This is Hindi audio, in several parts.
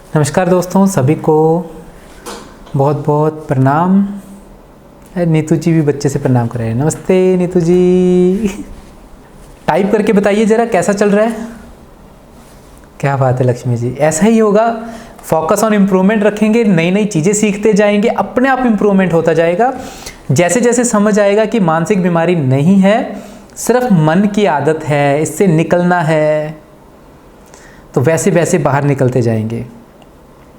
नमस्कार दोस्तों, सभी को बहुत बहुत प्रणाम। नीतू जी भी बच्चे से प्रणाम कर रहे हैं। नमस्ते नीतू जी। टाइप करके बताइए ज़रा कैसा चल रहा है। क्या बात है लक्ष्मी जी, ऐसा ही होगा। फोकस ऑन इम्प्रूवमेंट रखेंगे, नई नई चीज़ें सीखते जाएंगे, अपने आप इम्प्रूवमेंट होता जाएगा। जैसे जैसे समझ आएगा कि मानसिक बीमारी नहीं है, सिर्फ मन की आदत है, इससे निकलना है, तो वैसे वैसे बाहर निकलते जाएंगे।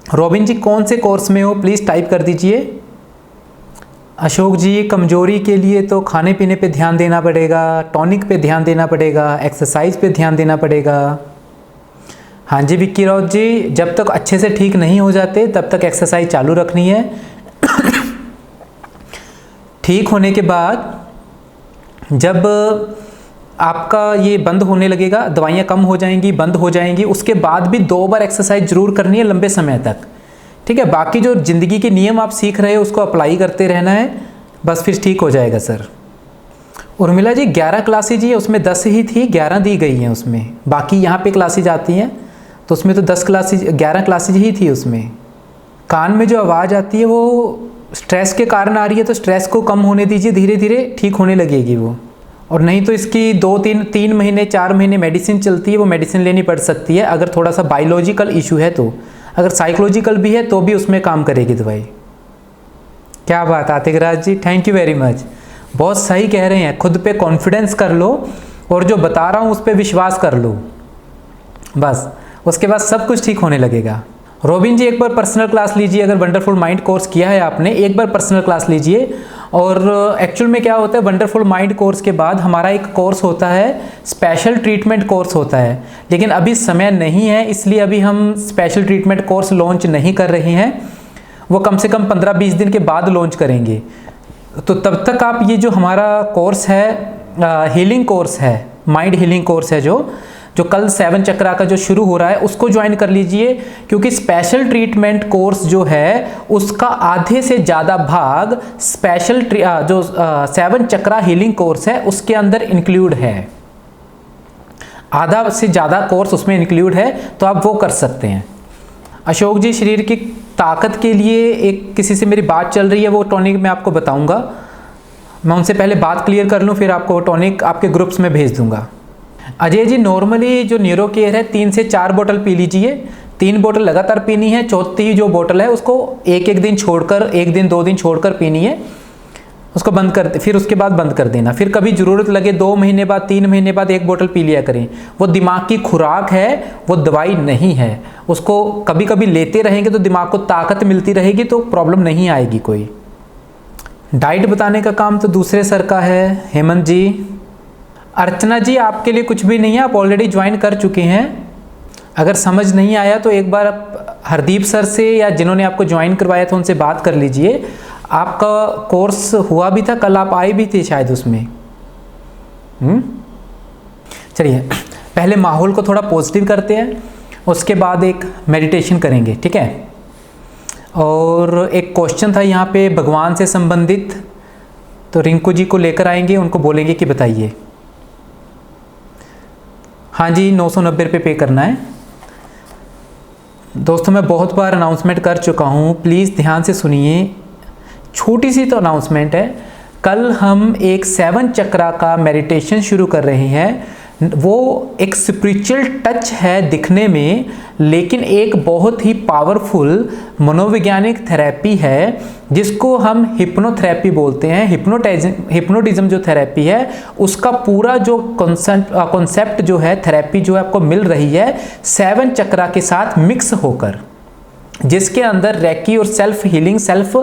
रॉबिन जी कौन से कोर्स में हो, प्लीज़ टाइप कर दीजिए। अशोक जी, कमजोरी के लिए तो खाने पीने पे ध्यान देना पड़ेगा, टॉनिक पे ध्यान देना पड़ेगा, एक्सरसाइज पे ध्यान देना पड़ेगा। हाँ जी विक्की राउत जी, जब तक अच्छे से ठीक नहीं हो जाते तब तक एक्सरसाइज चालू रखनी है। ठीक होने के बाद जब आपका ये बंद होने लगेगा, दवाइयाँ कम हो जाएंगी, बंद हो जाएंगी, उसके बाद भी 2 बार एक्सरसाइज जरूर करनी है लंबे समय तक। ठीक है, बाकी जो ज़िंदगी के नियम आप सीख रहे हो उसको अप्लाई करते रहना है, बस फिर ठीक हो जाएगा सर। उर्मिला जी 11 क्लासेज ही, उसमें 10 ही थी, 11 दी गई हैं उसमें, बाकी यहाँ पे क्लासेज आती हैं तो उसमें तो 10 क्लासेज 11 क्लासेज ही थी उसमें। कान में जो आवाज़ आती है वो स्ट्रेस के कारण आ रही है, तो स्ट्रेस को कम होने दीजिए, धीरे धीरे ठीक होने लगेगी वो। और नहीं तो इसकी 2-3 महीने 4 महीने मेडिसिन चलती है, वो मेडिसिन लेनी पड़ सकती है अगर थोड़ा सा बायोलॉजिकल इशू है तो। अगर साइकोलॉजिकल भी है तो भी उसमें काम करेगी दवाई। क्या बात आतिकराज जी, थैंक यू वेरी मच, बहुत सही कह रहे हैं। खुद पे कॉन्फिडेंस कर लो और जो बता रहा हूँ उस पर विश्वास कर लो, बस उसके बाद सब कुछ ठीक होने लगेगा। रॉबिन जी एक बार पर्सनल क्लास लीजिए, अगर वंडरफुल माइंड कोर्स किया है आपने, एक बार पर्सनल क्लास लीजिए। और एक्चुअल में क्या होता है, वंडरफुल माइंड कोर्स के बाद हमारा एक कोर्स होता है, स्पेशल ट्रीटमेंट कोर्स होता है, लेकिन अभी समय नहीं है, इसलिए अभी हम स्पेशल ट्रीटमेंट कोर्स लॉन्च नहीं कर रहे हैं। वो कम से कम 15-20 दिन के बाद लॉन्च करेंगे। तो तब तक आप ये जो हमारा कोर्स है, हीलिंग कोर्स है, माइंड हीलिंग कोर्स है, जो कल 7 चक्रा का जो शुरू हो रहा है उसको ज्वाइन कर लीजिए, क्योंकि स्पेशल ट्रीटमेंट कोर्स जो है उसका आधे से ज़्यादा भाग स्पेशल जो 7 चक्रा हीलिंग कोर्स है उसके अंदर इंक्लूड है। आधा से ज़्यादा कोर्स उसमें इंक्लूड है, तो आप वो कर सकते हैं। अशोक जी शरीर की ताकत के लिए एक किसी से मेरी बात चल रही है, वो टॉनिक मैं आपको बताऊंगा। मैं उनसे पहले बात क्लियर कर लूँ, फिर आपको टॉनिक आपके ग्रुप्स में भेज दूंगा। अजय जी नॉर्मली जो न्यूरो केयर है 3 से 4 बोतल पी लीजिए, 3 बोतल लगातार पीनी है, चौथी जो बोतल है उसको एक दिन छोड़कर, 1 दिन 2 दिन छोड़कर पीनी है, उसको बंद कर, फिर उसके बाद बंद कर देना। फिर कभी ज़रूरत लगे 2 महीने बाद 3 महीने बाद 1 बोतल पी लिया करें। वो दिमाग की खुराक है, वो दवाई नहीं है। उसको कभी कभी लेते रहेंगे तो दिमाग को ताकत मिलती रहेगी, तो प्रॉब्लम नहीं आएगी कोई। डाइट बताने का काम तो दूसरे सर का है। हेमंत जी, अर्चना जी आपके लिए कुछ भी नहीं है, आप ऑलरेडी ज्वाइन कर चुके हैं। अगर समझ नहीं आया तो एक बार आप हरदीप सर से या जिन्होंने आपको ज्वाइन करवाया था उनसे बात कर लीजिए। आपका कोर्स हुआ भी था, कल आप आए भी थे शायद उसमें। चलिए पहले माहौल को थोड़ा पॉजिटिव करते हैं, उसके बाद एक मेडिटेशन करेंगे, ठीक है। और एक क्वेश्चन था यहाँ पे भगवान से संबंधित, तो रिंकू जी को लेकर आएंगे, उनको बोलेंगे कि बताइए। हाँ जी 990 रुपये पे करना है। दोस्तों मैं बहुत बार अनाउंसमेंट कर चुका हूँ, प्लीज़ ध्यान से सुनिए। छोटी सी तो अनाउंसमेंट है, कल हम एक 7 चक्रा का मेडिटेशन शुरू कर रहे हैं। वो एक स्पिरिचुअल टच है दिखने में, लेकिन एक बहुत ही पावरफुल मनोवैज्ञानिक थेरेपी है जिसको हम हिप्नोथेरेपी बोलते हैं। हिप्नोटिज्म जो थेरेपी है उसका पूरा जो कॉन्सेप्ट जो है, थेरेपी जो है आपको मिल रही है 7 चक्रा के साथ मिक्स होकर, जिसके अंदर रेकी और सेल्फ हीलिंग, सेल्फ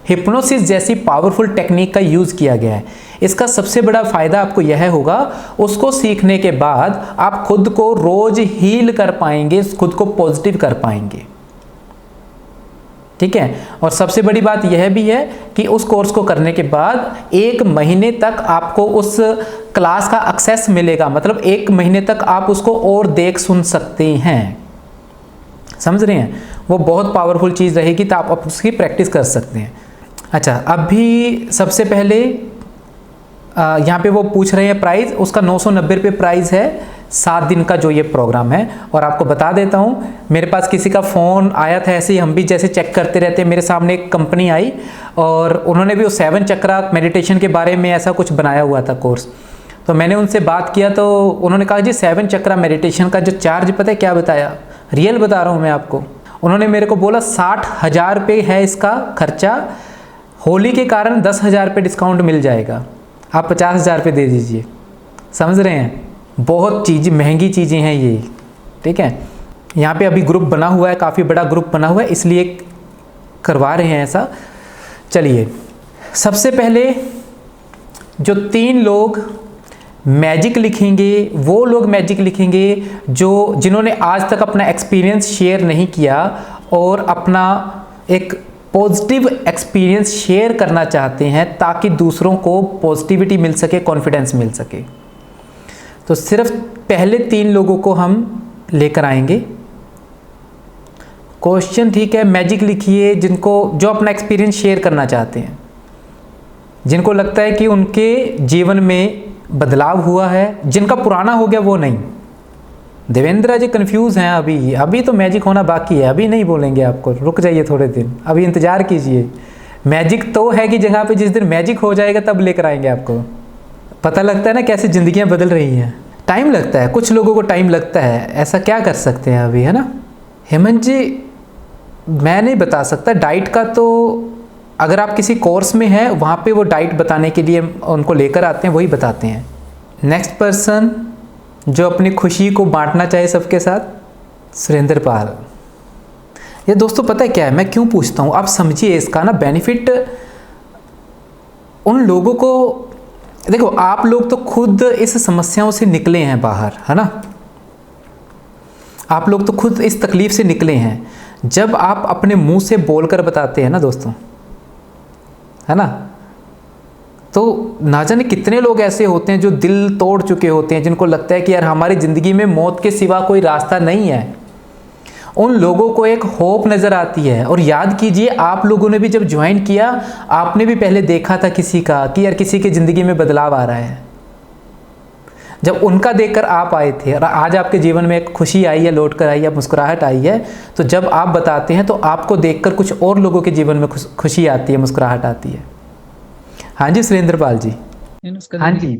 हिप्नोसिस जैसी पावरफुल टेक्निक का यूज़ किया गया है। इसका सबसे बड़ा फ़ायदा आपको यह होगा, उसको सीखने के बाद आप खुद को रोज़ हील कर पाएंगे, खुद को पॉजिटिव कर पाएंगे, ठीक है। और सबसे बड़ी बात यह भी है कि उस कोर्स को करने के बाद 1 महीने तक आपको उस क्लास का एक्सेस मिलेगा, मतलब 1 महीने तक आप उसको और देख सुन सकते हैं, समझ रहे हैं। वो बहुत पावरफुल चीज़ रहेगी, तो आप उसकी प्रैक्टिस कर सकते हैं। अच्छा, अभी सबसे पहले यहाँ पे वो पूछ रहे हैं प्राइस, उसका 990 रुपये प्राइस है। 7 दिन का जो ये प्रोग्राम है। और आपको बता देता हूँ, मेरे पास किसी का फ़ोन आया था ऐसे ही, हम भी जैसे चेक करते रहते हैं, मेरे सामने एक कंपनी आई और उन्होंने भी वो 7 चक्रा मेडिटेशन के बारे में ऐसा कुछ बनाया हुआ था कोर्स। तो मैंने उनसे बात किया तो उन्होंने कहा जी 7 चक्रा मेडिटेशन का जो चार्ज पता है क्या बताया, रियल बता रहा हूँ मैं आपको, उन्होंने मेरे को बोला 60,000 रुपये है इसका खर्चा, होली के कारण 10,000 रुपये डिस्काउंट मिल जाएगा, आप 50,000 रुपये दे दीजिए। समझ रहे हैं, बहुत चीज़ महंगी चीज़ें हैं ये, ठीक है। यहाँ पे अभी ग्रुप बना हुआ है, काफ़ी बड़ा ग्रुप बना हुआ है, इसलिए करवा रहे हैं ऐसा। चलिए, सबसे पहले जो 3 लोग मैजिक लिखेंगे, वो लोग मैजिक लिखेंगे जिन्होंने आज तक अपना एक्सपीरियंस शेयर नहीं किया और अपना एक पॉजिटिव एक्सपीरियंस शेयर करना चाहते हैं ताकि दूसरों को पॉजिटिविटी मिल सके, कॉन्फिडेंस मिल सके। तो सिर्फ पहले 3 लोगों को हम लेकर आएंगे। क्वेश्चन ठीक है, मैजिक लिखिए जो अपना एक्सपीरियंस शेयर करना चाहते हैं, जिनको लगता है कि उनके जीवन में बदलाव हुआ है, जिनका पुराना हो गया वो नहीं। देवेंद्र जी कंफ्यूज हैं, अभी तो मैजिक होना बाकी है, अभी नहीं बोलेंगे आपको, रुक जाइए थोड़े दिन, अभी इंतजार कीजिए। मैजिक तो है कि जगह पे जिस दिन मैजिक हो जाएगा तब लेकर आएंगे आपको। पता लगता है ना कैसे ज़िंदगियां बदल रही हैं, टाइम लगता है, कुछ लोगों को टाइम लगता है, ऐसा क्या कर सकते हैं अभी, है ना। हेमंत जी मैं नहीं बता सकता डाइट का, तो अगर आप किसी कोर्स में हैं वहाँ पे वो डाइट बताने के लिए उनको लेकर आते हैं, वही बताते हैं। नेक्स्ट पर्सन जो अपनी खुशी को बांटना चाहे सबके साथ, सुरेंद्र पाल। ये दोस्तों पता है क्या है, मैं क्यों पूछता हूँ, आप समझिए इसका ना बेनिफिट उन लोगों को। देखो आप लोग तो खुद इस समस्याओं से निकले हैं बाहर, है ना, आप लोग तो खुद इस तकलीफ से निकले हैं। जब आप अपने मुंह से बोलकर बताते हैं ना दोस्तों, है ना, तो ना जाने कितने लोग ऐसे होते हैं जो दिल तोड़ चुके होते हैं, जिनको लगता है कि यार हमारी ज़िंदगी में मौत के सिवा कोई रास्ता नहीं है। उन लोगों को एक होप नज़र आती है। और याद कीजिए आप लोगों ने भी जब ज्वाइन किया, आपने भी पहले देखा था किसी का कि यार किसी की ज़िंदगी में बदलाव आ रहा है। जब उनका देखकर आप आए थे और आज आपके जीवन में एक खुशी आई है, लौट कर आई है, मुस्कुराहट आई है, तो जब आप बताते हैं तो आपको देखकर कुछ और लोगों के जीवन में खुशी आती है, मुस्कुराहट आती है। हाँ जी सुरेंद्र पाल जी। हाँ जी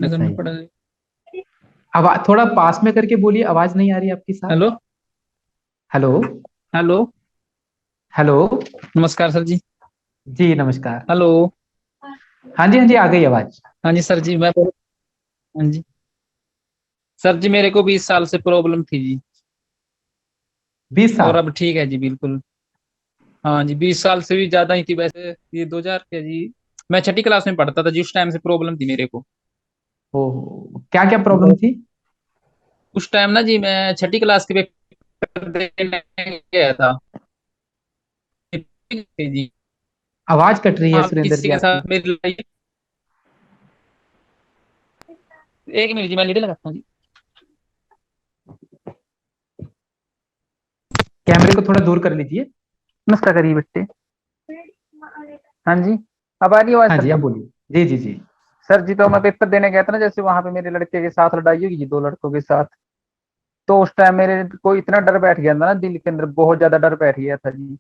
आवाज थोड़ा पास में करके बोलिए, आवाज नहीं आ रही आपकी साथ। Hello hello hello. हेलो। नमस्कार सर जी। जी नमस्कार। हेलो। हाँ जी हाँ जी, आ गई आवाज। हाँ जी सर जी, हाँ जी सर जी, मेरे को 20 साल से प्रॉब्लम थी जी, 20 साल। और अब ठीक है जी बिल्कुल। हाँ जी, 20 साल से भी ज्यादा ही थी वैसे। ये 2000 क्या जी, मैं छठी क्लास में पढ़ता था जिस टाइम से प्रॉब्लम थी मेरे को। ओह, क्या क्या प्रॉब्लम वो थी? उस टाइम ना जी, मैं छठी क्लास के पेपर देने गया था जी। आवाज कट रही है हाँ, सुरेंद्र किसी जी के आपकी। साथ मेरी लड़ाई। एक मिनट जी, मैं लीडर लगाता हूँ जी। कैमरे को थोड़ा दूर कर लीजिए। नमस्कार करिए बेटे। हाँ जी, अब आ रही आवाज हाँ सर जी, आप जी। बोलिए। जी जी जी। सर जी, तो मैं पेपर देने गया था ना, जैसे वहां पे मेरे लड़के के साथ लड़ाई हुई जी, 2 लड़कों के साथ। तो उस टाइम मेरे को इतना डर बैठ गया था ना, दिल के अंदर बहुत ज्यादा डर बैठ गया था जी।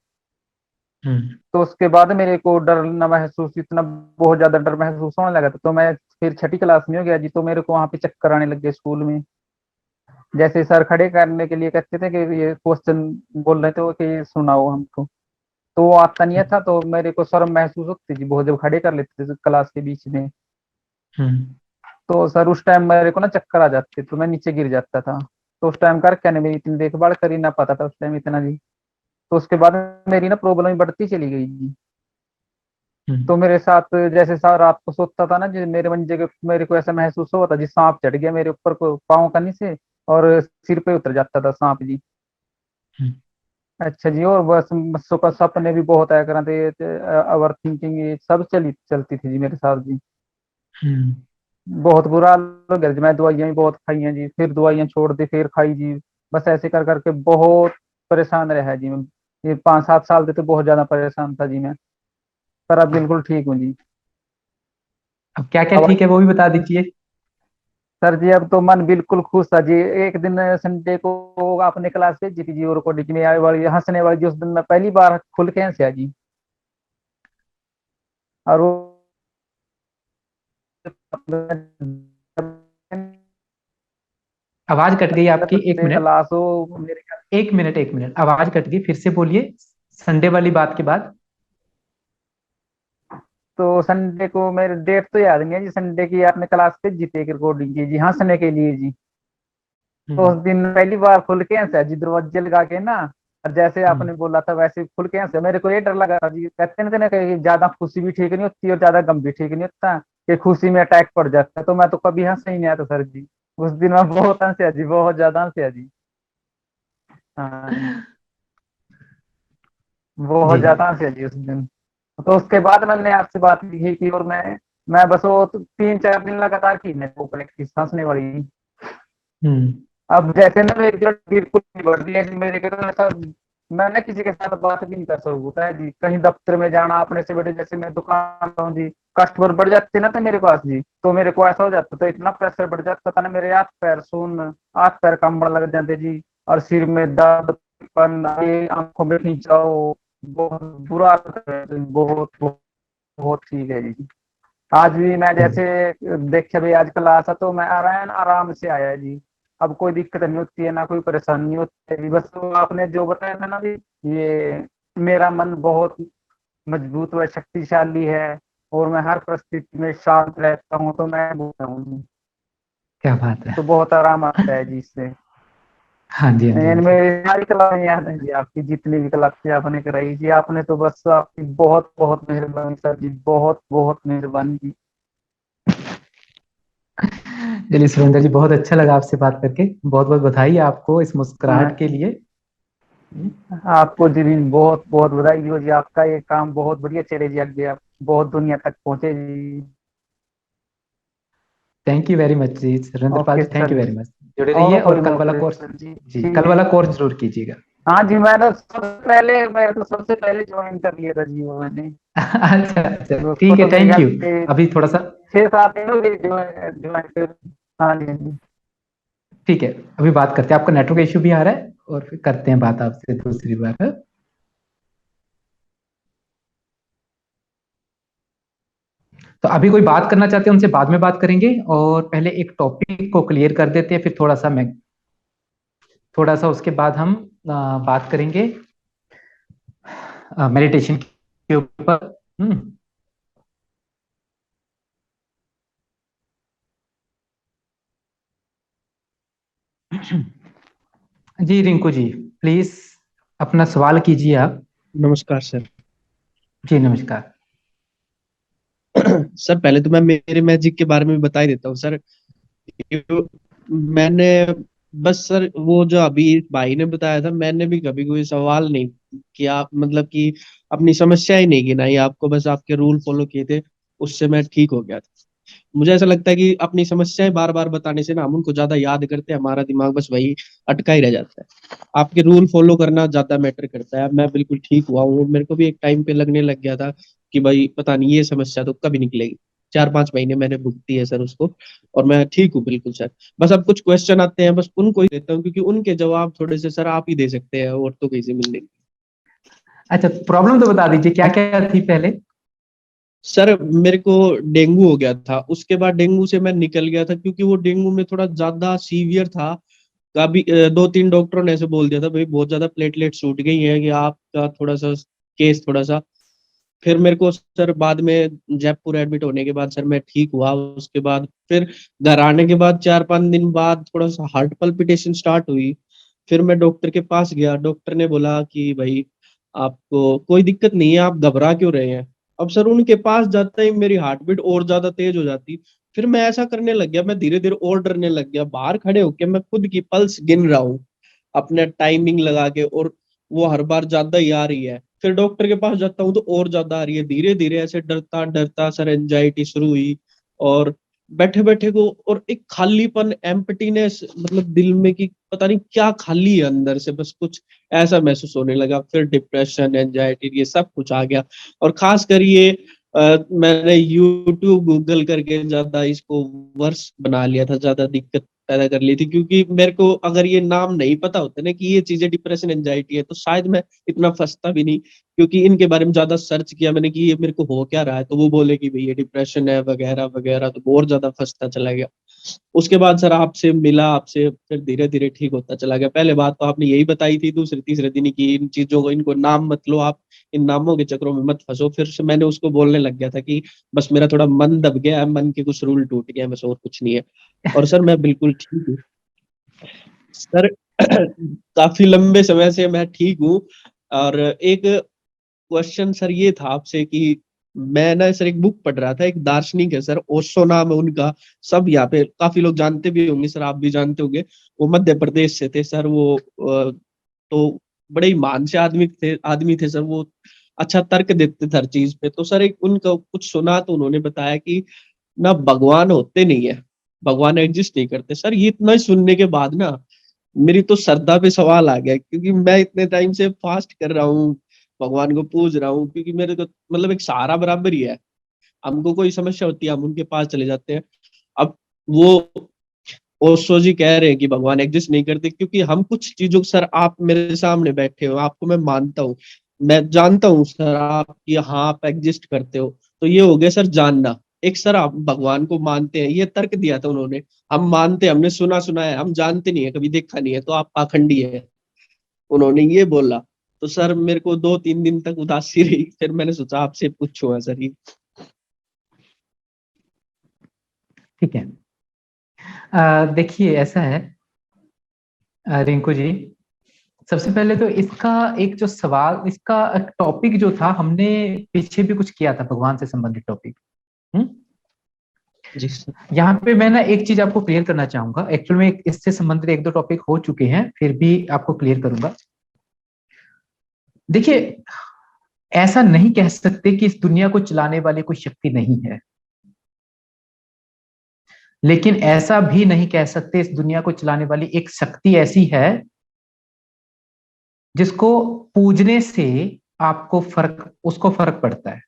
हम्म तो उसके बाद मेरे को डर ना महसूस, इतना बहुत ज्यादा डर महसूस होने लगा था। तो मैं फिर छठी क्लास में हो गया जी, तो मेरे को वहां पे चक्कर आने लग गए स्कूल में। जैसे सर खड़े करने के लिए कहते थे कि ये क्वेश्चन बोल रहे थे वो, कि ये सुनाओ हमको, तो वो आता नहीं था। तो मेरे को शर्म महसूस होती थी बहुत, जब खड़े कर लेते थे क्लास के बीच में। हम्म तो सर उस टाइम मेरे को ना चक्कर आ जाते, तो मैं नीचे गिर जाता था। तो उस टाइम कर क्या नहीं, मेरी इतनी देखभाल कर ही ना पाता था उस टाइम इतना जी। तो उसके बाद मेरी ना प्रॉब्लम बढ़ती चली गई जी। हम्म तो मेरे साथ जैसे सर रात को सोता था ना जी, मेरे मंजे के मेरे को ऐसा महसूस होता जी, सांप चढ़ गया मेरे ऊपर को पाँव का नीचे, और सिर पे उतर जाता था सांप जी। हम्म अच्छा जी, और बस बच्चों का सपने भी बहुत आया करते थे, ओवर थिंकिंग ये सब चलती थी जी मेरे साथ जी। हम्म बहुत बुरा हाल हो गया जी। मैं दवाइयाँ भी बहुत खाई हैं जी, फिर दवाइयाँ छोड़ दी, फिर खाई जी। बस ऐसे कर करके बहुत परेशान रहा जी मैं। ये 5-7 साल से तो बहुत ज्यादा परेशान था जी मैं, पर अब बिल्कुल ठीक हूँ जी। अब क्या क्या अब ठीक है वो भी बता दीजिए। सर जी अब तो मन बिल्कुल खुश था जी। एक दिन संडे को आपने क्लास भेजी थी जी, और रिकॉर्डिंग में आए वाली हंसने वाली जी, उस दिन मैं पहली बार खुल के हंसा जी। और वो आवाज कट गई आपकी, एक मिनट। क्लास हो मेरे, एक मिनट, एक मिनट, आवाज कट गई, फिर से बोलिए। संडे वाली बात के बाद। तो संडे को मेरे डेट तो याद नहीं है जी, संडे की आपने क्लास भेजी थी एक रिकॉर्डिंग की जी, हंसने के लिए जी। तो हम्म। उस दिन पहली बार खुल के हंसा जी, दरवाजे लगा के ना। और जैसे हम्म। आपने बोला था वैसे खुल के हंसा। मेरे को ये डर लगा था जी, कहते ना कि ज्यादा खुशी भी ठीक नहीं होती और ज्यादा गम भी ठीक नहीं होता, कि खुशी में अटैक पड़ जाता है। तो मैं तो कभी हंस ही नहीं आता सर जी। उस दिन मैं बहुत हंसा जी, बहुत ज्यादा हंसा जी। हाँ जी, बहुत जी। ज्यादा हंसा जी उस दिन। तो उसके बाद मैंने आपसे बात की थी, और मैं बस वो 3-4 दिन लगातार की मेरे को प्रैक्टिस हंसने वाली। हम्म। अब जैसे ना मेरी जरूरत बिल्कुल नहीं बढ़ रही है जी, मेरे को ऐसा, मैं ना किसी के साथ बात भी नहीं कर सकता है जी। कहीं दफ्तर में जाना अपने से बड़े, जैसे मैं दुकान पर हूँ जी, कस्टमर बढ़ जाते ना तो मेरे पास जी, तो मेरे को ऐसा हो जाता, तो इतना प्रेशर बढ़ जाता था ना, मेरे हाथ पैर कंबन लग जाते जी। और सिर में दर्द, आंखों में खिंचाव, बहुत बुरा हालत है जी, बहुत बहुत बहुत ठीक है जी। आज भी मैं जैसे देखे भी आज क्लास है, तो मैं आराम से आया जी। अब कोई दिक्कत नहीं होती है, ना कोई परेशानी होती है जी। बस वो आपने जो बताया था ना भी, ये मेरा मन बहुत मजबूत व शक्तिशाली है, और मैं हर परिस्थिति में शांत रहता हूँ, तो मैं बोलता हूँ जी। क्या बात है। तो बहुत आराम आता है जी इससे। हाँ जी, हाँ जी, हाँ जी। मेरी सारी कलाएं याद है जी, आपकी जितनी भी कला थी आपने कराई जी। आपने तो बस आपकी बहुत बहुत मेहरबानी सर जी, बहुत बहुत मेहरबानी जी। चलिए सुरेंद्र जी, बहुत अच्छा लगा आपसे बात करके। बहुत बहुत बधाई आपको इस मुस्कुराहट के हाँ, लिए। आपको जी भी बहुत बहुत बधाई हो जी। आपका ये काम बहुत बढ़िया चले जी, आगे आप बहुत दुनिया तक पहुंचे जी। थैंक यू वेरी मच जी सुरेंद्र पाल ओके जी, थैंक सर यू जी। Very much. जुड़े और रहिए कोई और कल वाला नौकरी कोर्स। सर जी, जी, ठीक कल है। वाला कोर्स जरूर कीजिएगा। हाँ जी, मैं तो सबसे पहले ज्वाइन कर लिया था जी वो मैंने। अच्छा अच्छा, तो उसको ठीक है, तो मेरे थैंक ख्याल यू। से अभी थोड़ा सा। 6-7 दिन हो गए ज्वाइन कर। हाँ जी, हाँ जी। ठीक है, अभी बात करते हैं। आपका नेटवर्क इशू भी आ रहा है, और फिर करते हैं बात आपसे दूसरी बार, हाँ? तो अभी कोई बात करना चाहते हैं उनसे बाद में बात करेंगे, और पहले एक टॉपिक को क्लियर कर देते हैं, फिर थोड़ा सा उसके बाद हम बात करेंगे मेडिटेशन के ऊपर। जी रिंकू जी, प्लीज अपना सवाल कीजिए आप। नमस्कार सर। जी नमस्कार। सर पहले तो मैं मेरे मैजिक के बारे में बता ही देता हूँ सर। मैंने बस सर वो जो अभी इस भाई ने बताया था, मैंने भी कभी कोई सवाल नहीं किया, मतलब कि अपनी समस्या ही नहीं गिनाई आपको, बस आपके रूल फॉलो किए थे, उससे मैं ठीक हो गया था। मुझे ऐसा लगता है कि अपनी समस्याएं बार बार बताने से ना हम उनको ज्यादा याद करते हैं, हमारा दिमाग बस वही अटका ही रह जाता है। आपके रूल फॉलो करना ज्यादा मैटर करता है। मैं बिल्कुल ठीक हुआ हूँ। मेरे को भी एक टाइम पे लगने लग गया था कि भाई पता नहीं ये समस्या तो कभी निकलेगी। 4-5 महीने मैंने भुगती है सर उसको, और मैं ठीक हूँ बिल्कुल सर। बस अब कुछ क्वेश्चन आते हैं, बस उनको ही देता हूँ, क्योंकि उनके जवाब थोड़े से सर आप ही दे सकते हैं, और तो कहीं से मिलने। अच्छा, प्रॉब्लम तो बता दीजिए क्या क्या थी पहले। सर मेरे को डेंगू हो गया था, उसके बाद डेंगू से मैं निकल गया था, क्योंकि वो डेंगू में थोड़ा ज्यादा सीवियर था। कभी 2-3 डॉक्टरों ने ऐसे बोल दिया था भाई बहुत ज्यादा प्लेटलेट छूट गई है, कि आपका थोड़ा सा केस थोड़ा सा। फिर मेरे को सर बाद में जयपुर एडमिट होने के बाद सर मैं ठीक हुआ। उसके बाद फिर घर आने के बाद 4-5 दिन बाद थोड़ा सा हार्ट पल्पिटेशन स्टार्ट हुई। फिर मैं डॉक्टर के पास गया, डॉक्टर ने बोला कि भाई आपको कोई दिक्कत नहीं है, आप घबरा क्यों रहे हैं। अब सर उनके पास जाते ही मेरी हार्ट बीट और ज्यादा तेज हो जाती। फिर मैं ऐसा करने लग गया, मैं धीरे धीरे और डरने लग गया, बाहर खड़े होके मैं खुद की पल्स गिन रहा हूँ अपने टाइमिंग लगा के, और वो हर बार ज्यादा ही आ रही है। फिर डॉक्टर के पास जाता हूँ तो और ज्यादा आ रही है। धीरे धीरे ऐसे डरता डरता सर एंजाइटी शुरू हुई, और बैठे बैठे को और एक खालीपन, एम्प्टीनेस, मतलब दिल में कि पता नहीं क्या खाली है अंदर से, बस कुछ ऐसा महसूस होने लगा। फिर डिप्रेशन, एंजाइटी, ये सब कुछ आ गया। और खास कर ये मैंने यूट्यूब गूगल करके ज्यादा इसको वर्स बना लिया था, ज्यादा दिक्कत पैदा कर ली थी, क्योंकि मेरे को अगर ये नाम नहीं पता होते ना कि ये चीजें डिप्रेशन एंजाइटी है, तो शायद मैं इतना फंसता भी नहीं। क्योंकि इनके बारे में ज्यादा सर्च किया मैंने कि ये मेरे को हो क्या रहा है, तो वो बोले कि भाई ये डिप्रेशन है वगैरह वगैरह, तो और ज्यादा फंसता चला गया। उसके बाद सर आपसे मिला, आपसे फिर धीरे धीरे ठीक होता चला गया। पहले बात तो आपने यही बताई थी दूसरे तीसरे दिन ही कि इन चीजों को, इनको नाम मत लो आप, इन नामों के चक्रों में मत फंसो। फिर से मैंने उसको बोलने लग गया था कि बस मेरा थोड़ा मन दब गया है, मन के कुछ रूल टूट गए हैं, बस और कुछ नहीं है। और सर मैं बिल्कुल ठीक हूँ सर। काफी लंबे समय से मैं ठीक हूँ। और एक क्वेश्चन सर ये था आपसे कि मैं ना सर एक बुक पढ़ रहा था, एक दार्शनिक है सर, ओशो नाम है उनका। सब यहाँ पे काफी लोग जानते भी होंगे सर, आप भी जानते होंगे। वो मध्य प्रदेश से थे सर, वो तो बड़े ही महान से आदमी थे सर वो। अच्छा तर्क देते थे हर चीज पे। तो सर एक उनका कुछ सुना तो उन्होंने बताया कि ना भगवान होते नहीं है, भगवान एग्जिस्ट नहीं करते। सर ये इतना ही सुनने के बाद ना मेरी तो श्रद्धा पे सवाल आ गया, क्योंकि मैं इतने टाइम से फास्ट कर रहा हूँ, भगवान को पूज रहा हूँ, क्योंकि मेरे को मतलब एक सहारा बराबर ही है। हमको कोई समस्या होती है हम उनके पास चले जाते हैं। अब वो ओशो जी कह रहे हैं कि भगवान एग्जिस्ट नहीं करते, क्योंकि हम कुछ चीजों को सर, आप मेरे सामने बैठे हो, आपको मैं मानता हूँ, मैं जानता हूँ सर आप कि हाँ आप एग्जिस्ट करते हो, तो ये हो गया सर जानना। एक सर आप भगवान को मानते हैं, ये तर्क दिया था उन्होंने। हम मानते हैं, हमने सुना सुना है, हम जानते नहीं है, कभी देखा नहीं है, तो आप पाखंडी है, उन्होंने ये बोला। तो सर मेरे को 2-3 दिन तक उदासी रही, फिर मैंने सोचा आपसे पूछूंगा सर ये। ठीक है। देखिए ऐसा है रिंकू जी, सबसे पहले तो इसका एक जो सवाल, इसका टॉपिक जो था, हमने पीछे भी कुछ किया था भगवान से संबंधित टॉपिक। जी सर। यहाँ पे मैं ना एक चीज आपको क्लियर करना चाहूंगा। एक्चुअल में इससे संबंधित एक दो टॉपिक हो चुके हैं, फिर भी आपको क्लियर करूंगा। देखिए, ऐसा नहीं कह सकते कि इस दुनिया को चलाने वाली कोई शक्ति नहीं है, लेकिन ऐसा भी नहीं कह सकते इस दुनिया को चलाने वाली एक शक्ति ऐसी है जिसको पूजने से आपको उसको फर्क पड़ता है।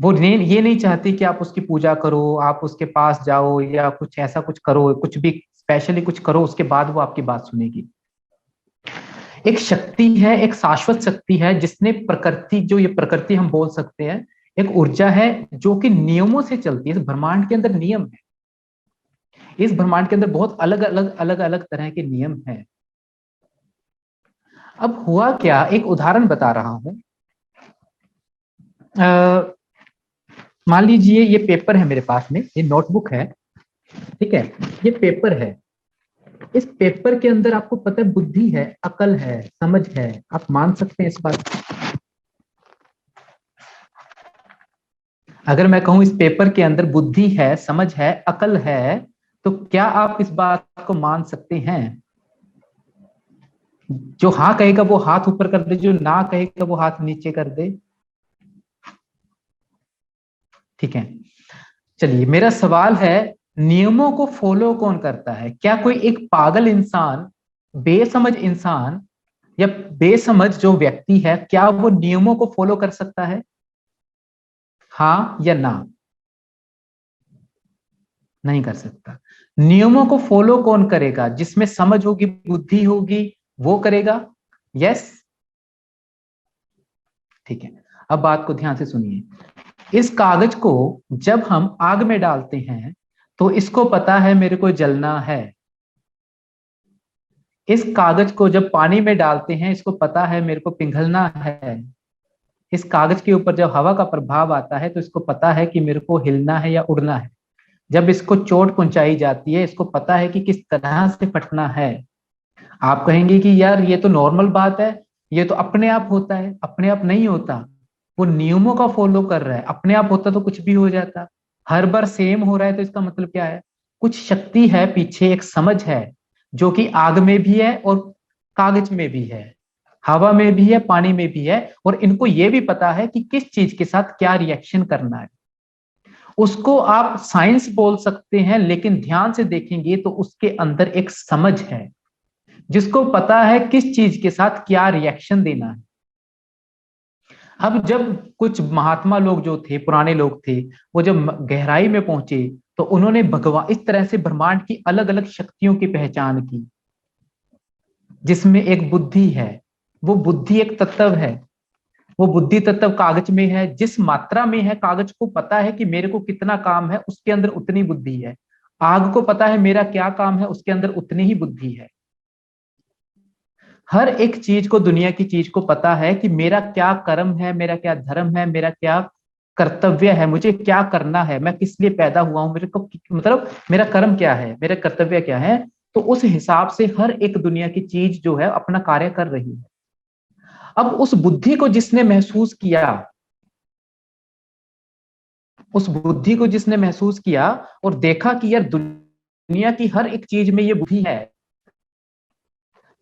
वो ये नहीं चाहती कि आप उसकी पूजा करो, आप उसके पास जाओ या कुछ ऐसा कुछ करो, कुछ भी स्पेशली कुछ करो, उसके बाद वो आपकी बात सुनेगी। एक शक्ति है, एक शाश्वत शक्ति है, जिसने प्रकृति, जो ये प्रकृति हम बोल सकते हैं, एक ऊर्जा है जो कि नियमों से चलती है। इस ब्रह्मांड के अंदर नियम है, इस ब्रह्मांड के अंदर बहुत अलग अलग तरह के नियम हैं। अब हुआ क्या, एक उदाहरण बता रहा हूं। मान लीजिए ये पेपर है मेरे पास में, ये नोटबुक है, ठीक है, ये पेपर है। इस पेपर के अंदर आपको पता है बुद्धि है, अकल है, समझ है, आप मान सकते हैं इस बात। अगर मैं कहूं इस पेपर के अंदर बुद्धि है, समझ है, अकल है, तो क्या आप इस बात को मान सकते हैं? जो हाँ कहेगा वो हाथ ऊपर कर दे, जो ना कहेगा वो हाथ नीचे कर दे। ठीक है, चलिए मेरा सवाल है, नियमों को फॉलो कौन करता है? क्या कोई एक पागल इंसान, बेसमझ इंसान या बेसमझ जो व्यक्ति है, क्या वो नियमों को फॉलो कर सकता है? हाँ या ना? नहीं कर सकता। नियमों को फॉलो कौन करेगा? जिसमें समझ होगी, बुद्धि होगी, वो करेगा। यस, ठीक है। अब बात को ध्यान से सुनिए। इस कागज को जब हम आग में डालते हैं तो इसको पता है मेरे को जलना है। इस कागज को जब पानी में डालते हैं, इसको पता है मेरे को पिघलना है। इस कागज के ऊपर जब हवा का प्रभाव आता है तो इसको पता है कि मेरे को हिलना है या उड़ना है। जब इसको चोट पहुंचाई जाती है, इसको पता है कि किस तरह से फटना है। आप कहेंगे कि यार ये तो नॉर्मल बात है, ये तो अपने आप होता है। अपने आप नहीं होता, वो नियमों का फॉलो कर रहा है। अपने आप होता तो कुछ भी हो जाता। हर बार सेम हो रहा है तो इसका मतलब क्या है? कुछ शक्ति है पीछे, एक समझ है, जो कि आग में भी है और कागज में भी है, हवा में भी है, पानी में भी है। और इनको ये भी पता है कि किस चीज के साथ क्या रिएक्शन करना है। उसको आप साइंस बोल सकते हैं, लेकिन ध्यान से देखेंगे तो उसके अंदर एक समझ है, जिसको पता है किस चीज के साथ क्या रिएक्शन देना है। अब जब कुछ महात्मा लोग जो थे, पुराने लोग थे, वो जब गहराई में पहुंचे तो उन्होंने भगवान इस तरह से ब्रह्मांड की अलग अलग शक्तियों की पहचान की, जिसमें एक बुद्धि है। वो बुद्धि एक तत्व है। वो बुद्धि तत्व कागज में है, जिस मात्रा में है कागज को पता है कि मेरे को कितना काम है, उसके अंदर उतनी बुद्धि है। आग को पता है मेरा क्या काम है, उसके अंदर उतनी ही बुद्धि है। हर एक चीज को, दुनिया की चीज को पता है कि मेरा क्या कर्म है, मेरा क्या धर्म है, मेरा क्या कर्तव्य है, मुझे क्या करना है, मैं किस लिए पैदा हुआ हूं, मेरे को मतलब मेरा कर्म क्या है, मेरा कर्तव्य क्या है। तो उस हिसाब से हर एक दुनिया की चीज जो है अपना कार्य कर रही है। अब उस बुद्धि को जिसने महसूस किया, उस बुद्धि को जिसने महसूस किया और देखा कि यार दुनिया की हर एक चीज में ये बुद्धि है,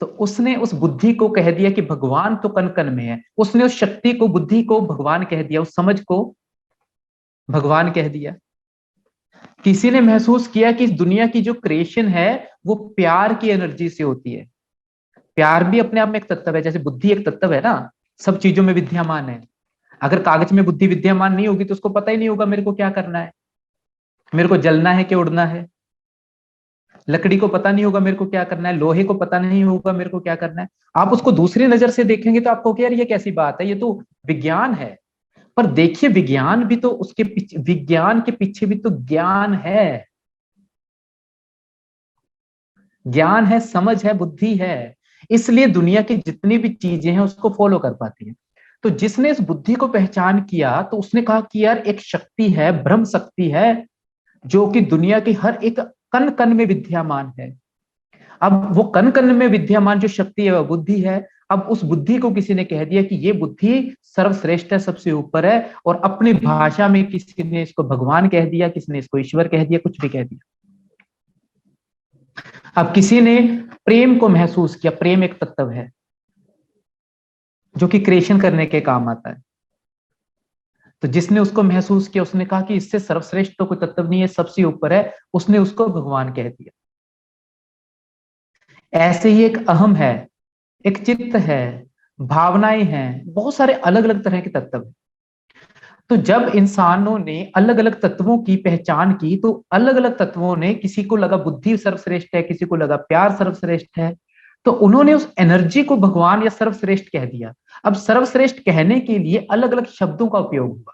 तो उसने उस बुद्धि को कह दिया कि भगवान तो कण कण में है। उसने उस शक्ति को, बुद्धि को भगवान कह दिया, उस समझ को भगवान कह दिया। किसी ने महसूस किया कि इस दुनिया की जो क्रिएशन है वो प्यार की एनर्जी से होती है। प्यार भी अपने आप में एक तत्व है, जैसे बुद्धि एक तत्व है ना, सब चीजों में विद्यमान है। अगर कागज में बुद्धि विद्यमान नहीं होगी तो उसको पता ही नहीं होगा मेरे को क्या करना है, मेरे को जलना है कि उड़ना है। लकड़ी को पता नहीं होगा मेरे को क्या करना है, लोहे को पता नहीं होगा मेरे को क्या करना है। आप उसको दूसरी नजर से देखेंगे तो आपको यार ये कैसी बात है, ये तो विज्ञान है। पर देखिए, विज्ञान भी तो उसके पीछे, विज्ञान के पीछे भी तो ज्ञान है। ज्ञान है, समझ है, बुद्धि है। इसलिए दुनिया की जितनी भी चीजें हैं उसको फॉलो कर पाती है। तो जिसने इस बुद्धि को पहचान किया तो उसने कहा कि यार एक शक्ति है, ब्रह्म शक्ति है, जो कि दुनिया की हर एक कण कण में विद्यमान है। अब वो कण कण में विद्यमान जो शक्ति है वह बुद्धि है। अब उस बुद्धि को किसी ने कह दिया कि ये बुद्धि सर्वश्रेष्ठ है, सबसे ऊपर है, और अपनी भाषा में किसी ने इसको भगवान कह दिया, किसी ने इसको ईश्वर कह दिया, कुछ भी कह दिया। अब किसी ने प्रेम को महसूस किया, प्रेम एक तत्व है जो कि क्रिएशन करने के काम आता है। तो जिसने उसको महसूस किया उसने कहा कि इससे सर्वश्रेष्ठ तो कोई तत्व नहीं है, सबसे ऊपर है, उसने उसको भगवान कह दिया। ऐसे ही एक अहम है, एक चित्त है, भावनाएं हैं, बहुत सारे अलग अलग तरह के तत्व हैं। तो जब इंसानों ने अलग अलग तत्वों की पहचान की तो अलग अलग तत्वों ने, किसी को लगा बुद्धि सर्वश्रेष्ठ है, किसी को लगा प्यार सर्वश्रेष्ठ है, तो उन्होंने उस एनर्जी को भगवान या सर्वश्रेष्ठ कह दिया। अब सर्वश्रेष्ठ कहने के लिए अलग अलग शब्दों का उपयोग हुआ।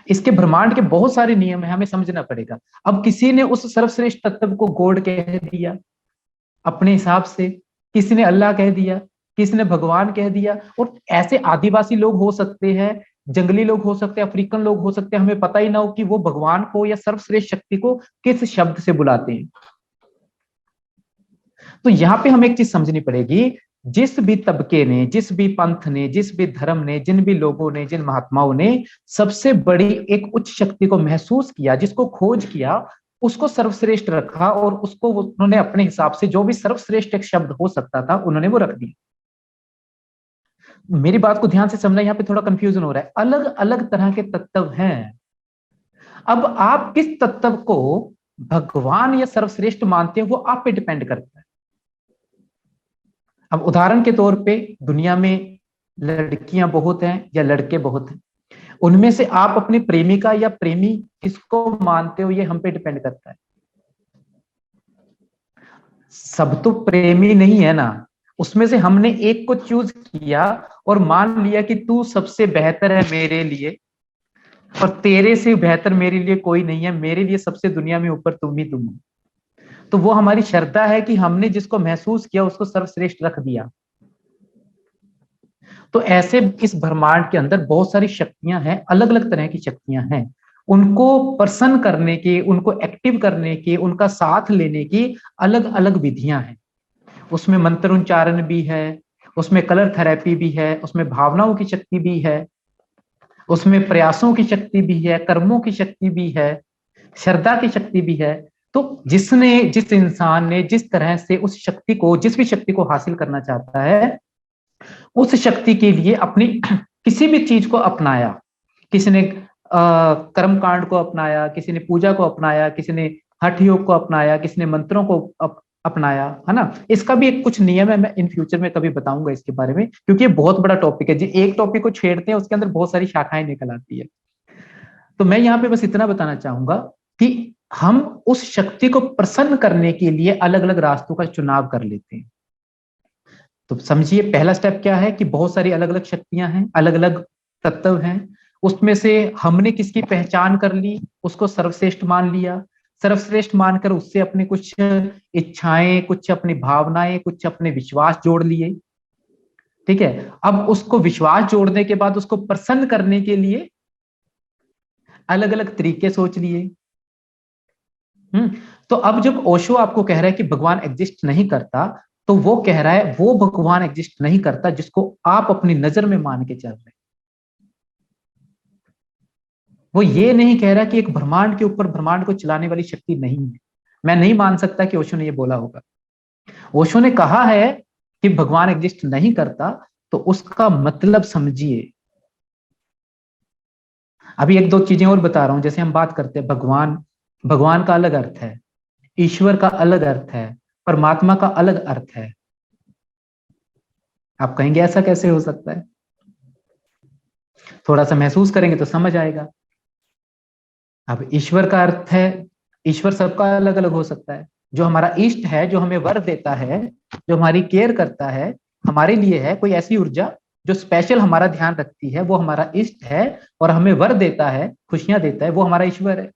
इसके ब्रह्मांड के बहुत सारे नियम है, हमें समझना पड़ेगा। अब किसी ने उस सर्वश्रेष्ठ तत्व को गॉड कह दिया अपने हिसाब से, किसी ने अल्लाह कह दिया, किसी ने भगवान कह दिया। और ऐसे आदिवासी लोग हो सकते हैं, जंगली लोग हो सकते हैं, अफ्रीकन लोग हो सकते हैं, हमें पता ही ना हो कि वो भगवान को या सर्वश्रेष्ठ शक्ति को किस शब्द से बुलाते हैं। तो यहां पे हमें एक चीज समझनी पड़ेगी, जिस भी तबके ने, जिस भी पंथ ने, जिस भी धर्म ने, जिन भी लोगों ने, जिन महात्माओं ने सबसे बड़ी एक उच्च शक्ति को महसूस किया, जिसको खोज किया, उसको सर्वश्रेष्ठ रखा, और उसको उन्होंने अपने हिसाब से जो भी सर्वश्रेष्ठ एक शब्द हो सकता था उन्होंने वो रख दिया। मेरी बात को ध्यान से समझना, यहाँ पे थोड़ा कंफ्यूजन हो रहा है। अलग अलग तरह के तत्व हैं। अब आप किस तत्व को भगवान या सर्वश्रेष्ठ मानते हो वो आप पे डिपेंड करता है। अब उदाहरण के तौर पे दुनिया में लड़कियां बहुत हैं या लड़के बहुत हैं, उनमें से आप अपनी प्रेमिका या प्रेमी किसको मानते हो ये हम पे डिपेंड करता है। सब तो प्रेमी नहीं है ना, उसमें से हमने एक को चूज किया और मान लिया कि तू सबसे बेहतर है मेरे लिए, और तेरे से बेहतर मेरे लिए कोई नहीं है, मेरे लिए सबसे दुनिया में ऊपर तुम ही तुम हो। तो वो हमारी श्रद्धा है कि हमने जिसको महसूस किया उसको सर्वश्रेष्ठ रख दिया। तो ऐसे इस ब्रह्मांड के अंदर बहुत सारी शक्तियां हैं, अलग अलग तरह की शक्तियां हैं। उनको प्रसन्न करने के, उनको एक्टिव करने के, उनका साथ लेने की अलग अलग विधियां हैं। उसमें मंत्र उच्चारण भी है, उसमें कलर थेरेपी भी है, उसमें भावनाओं की शक्ति भी है, उसमें प्रयासों की शक्ति भी है, कर्मों की शक्ति भी है, श्रद्धा की शक्ति भी है। तो जिसने, जिस इंसान ने जिस तरह से उस शक्ति को, जिस भी शक्ति को हासिल करना चाहता है, उस शक्ति के लिए अपनी किसी भी चीज को अपनाया। किसी ने कर्म कांड को अपनाया, किसी ने पूजा को अपनाया, किसी ने हठ योग को अपनाया, किसी ने मंत्रों को अपनाया, है ना। इसका भी एक कुछ नियम है, मैं इन फ्यूचर में कभी बताऊंगा इसके बारे में, क्योंकि ये बहुत बड़ा टॉपिक है जी। एक टॉपिक को छेड़ते हैं उसके अंदर बहुत सारी शाखाएं निकल आती है। तो मैं यहाँ पे बस इतना बताना चाहूंगा कि हम उस शक्ति को प्रसन्न करने के लिए अलग अलग रास्तों का चुनाव कर लेते हैं। तो समझिए पहला स्टेप क्या है कि बहुत सारी अलग अलग शक्तियां हैं, अलग अलग तत्व हैं, उसमें से हमने किसकी पहचान कर ली, उसको सर्वश्रेष्ठ मान लिया। सर्वश्रेष्ठ मानकर उससे अपने कुछ इच्छाएं, कुछ अपनी भावनाएं, कुछ अपने विश्वास जोड़ लिए। ठीक है, अब उसको विश्वास जोड़ने के बाद उसको प्रसन्न करने के लिए अलग अलग तरीके सोच लिए। तो अब जब ओशो आपको कह रहा है कि भगवान एग्जिस्ट नहीं करता, तो वो कह रहा है वो भगवान एग्जिस्ट नहीं करता जिसको आप अपनी नजर में मान के चल रहे हैं। वो ये नहीं कह रहा कि एक ब्रह्मांड के ऊपर ब्रह्मांड को चलाने वाली शक्ति नहीं है। मैं नहीं मान सकता कि ओशो ने ये बोला होगा। ओशो ने कहा है कि भगवान एग्जिस्ट नहीं करता, तो उसका मतलब समझिए। अभी एक दो चीजें और बता रहा हूं। जैसे हम बात करते हैं भगवान, भगवान का अलग अर्थ है, ईश्वर का अलग अर्थ है, परमात्मा का अलग अर्थ है। आप कहेंगे ऐसा कैसे हो सकता है? थोड़ा सा महसूस करेंगे तो समझ आएगा। अब ईश्वर का अर्थ है, ईश्वर सबका अलग अलग हो सकता है। जो हमारा इष्ट है, जो हमें वर देता है, जो हमारी केयर करता है, हमारे लिए है कोई ऐसी ऊर्जा जो स्पेशल हमारा ध्यान रखती है, वो हमारा इष्ट है। और हमें वर देता है, खुशियां देता है, वो हमारा ईश्वर है।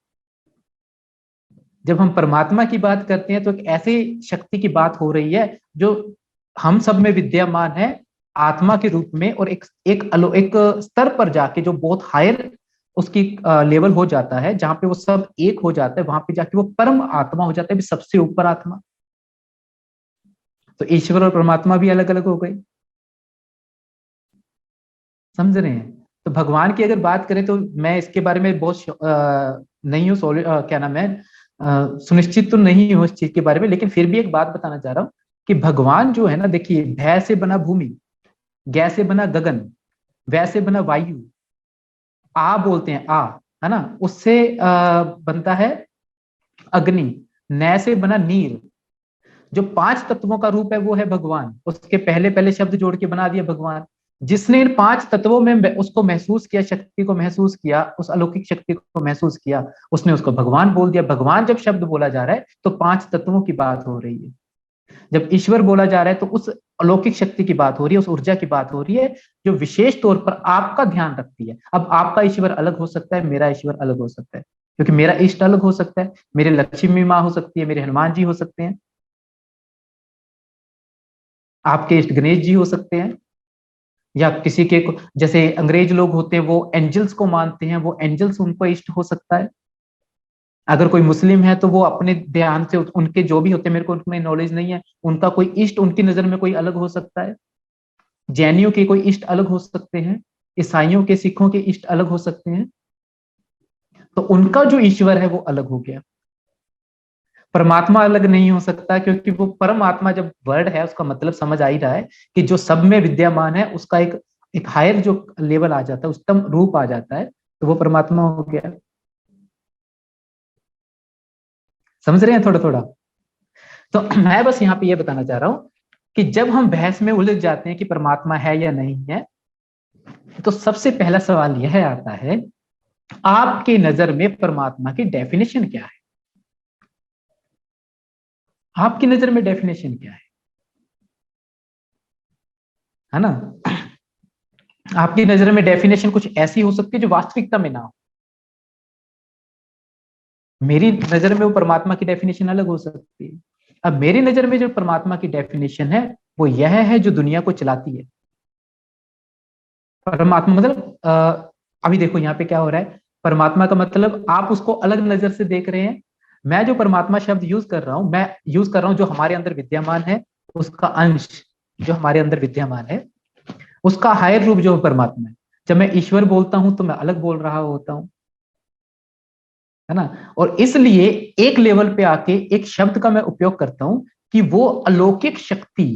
जब हम परमात्मा की बात करते हैं तो एक ऐसी शक्ति की बात हो रही है जो हम सब में विद्यमान है आत्मा के रूप में, और एक स्तर पर जाके जो बहुत हायर उसकी लेवल हो जाता है, जहां पे वो सब एक हो जाता है, वहां पे जाके वो परम आत्मा हो जाता है, सबसे ऊपर आत्मा। तो ईश्वर और परमात्मा भी अलग अलग हो गए। समझ रहे हैं? तो भगवान की अगर बात करें तो मैं इसके बारे में बहुत नहीं हूँ, क्या नाम है, सुनिश्चित तो नहीं हूँ इस चीज के बारे में, लेकिन फिर भी एक बात बताना चाह रहा हूँ कि भगवान जो है ना, देखिए, भय से बना भूमि, गै से बना गगन, वै से बना वायु, आ बोलते हैं आ, है ना, उससे बनता है अग्नि, नै से बना नीर। जो पांच तत्वों का रूप है वो है भगवान। उसके पहले पहले शब्द जोड़ के बना दिया भगवान। जिसने इन पांच तत्वों में उसको महसूस किया, शक्ति को महसूस किया, उस अलौकिक शक्ति को महसूस किया, उसने उसको भगवान बोल दिया। भगवान जब शब्द बोला जा रहा है तो पांच तत्वों की बात हो रही है। जब ईश्वर बोला जा रहा है तो उस अलौकिक शक्ति की बात हो रही है, उस ऊर्जा की बात हो रही है जो विशेष तौर पर आपका ध्यान रखती है। अब आपका ईश्वर अलग हो सकता है, मेरा ईश्वर अलग हो सकता है, क्योंकि मेरा इष्ट अलग हो सकता है, मेरे लक्ष्मी माँ हो सकती है, मेरे हनुमान जी हो सकते हैं, आपके इष्ट गणेश जी हो सकते हैं, या किसी के जैसे अंग्रेज लोग होते हैं वो एंजल्स को मानते हैं, वो एंजल्स उनको इष्ट हो सकता है। अगर कोई मुस्लिम है तो वो अपने ध्यान से उनके जो भी होते हैं, मेरे को उनमें नॉलेज नहीं है, उनका कोई इष्ट उनकी नजर में कोई अलग हो सकता है। जैनियों के कोई इष्ट अलग हो सकते हैं, ईसाइयों के, सिखों के इष्ट अलग हो सकते हैं। तो उनका जो ईश्वर है वो अलग हो गया। परमात्मा अलग नहीं हो सकता, क्योंकि वो परमात्मा जब वर्ड है उसका मतलब समझ आ ही रहा है कि जो सब में विद्यमान है, उसका एक हायर जो लेवल आ जाता है, उत्तम रूप आ जाता है, तो वो परमात्मा हो गया। समझ रहे हैं थोड़ा थोड़ा? तो मैं बस यहाँ पे ये बताना चाह रहा हूं कि जब हम बहस में उलझ जाते हैं कि परमात्मा है या नहीं है, तो सबसे पहला सवाल यह आता है, आपके नजर में परमात्मा की डेफिनेशन क्या है? आपकी नजर में डेफिनेशन क्या है ना? आपकी नजर में डेफिनेशन कुछ ऐसी हो सकती है जो वास्तविकता में ना हो। मेरी नजर में वो परमात्मा की डेफिनेशन अलग हो सकती है। अब मेरी नजर में जो परमात्मा की डेफिनेशन है वो यह है जो दुनिया को चलाती है। परमात्मा मतलब अभी देखो यहाँ पे क्या हो रहा है, परमात्मा का मतलब आप उसको अलग नजर से देख रहे हैं। मैं जो परमात्मा शब्द यूज कर रहा हूं, मैं यूज कर रहा हूं जो हमारे अंदर विद्यमान है, उसका अंश जो हमारे अंदर विद्यमान है, उसका हायर रूप जो परमात्मा है। जब मैं ईश्वर बोलता हूं तो मैं अलग बोल रहा होता हूं, है ना। और इसलिए एक लेवल पे आके एक शब्द का मैं उपयोग करता हूं कि वो अलौकिक शक्ति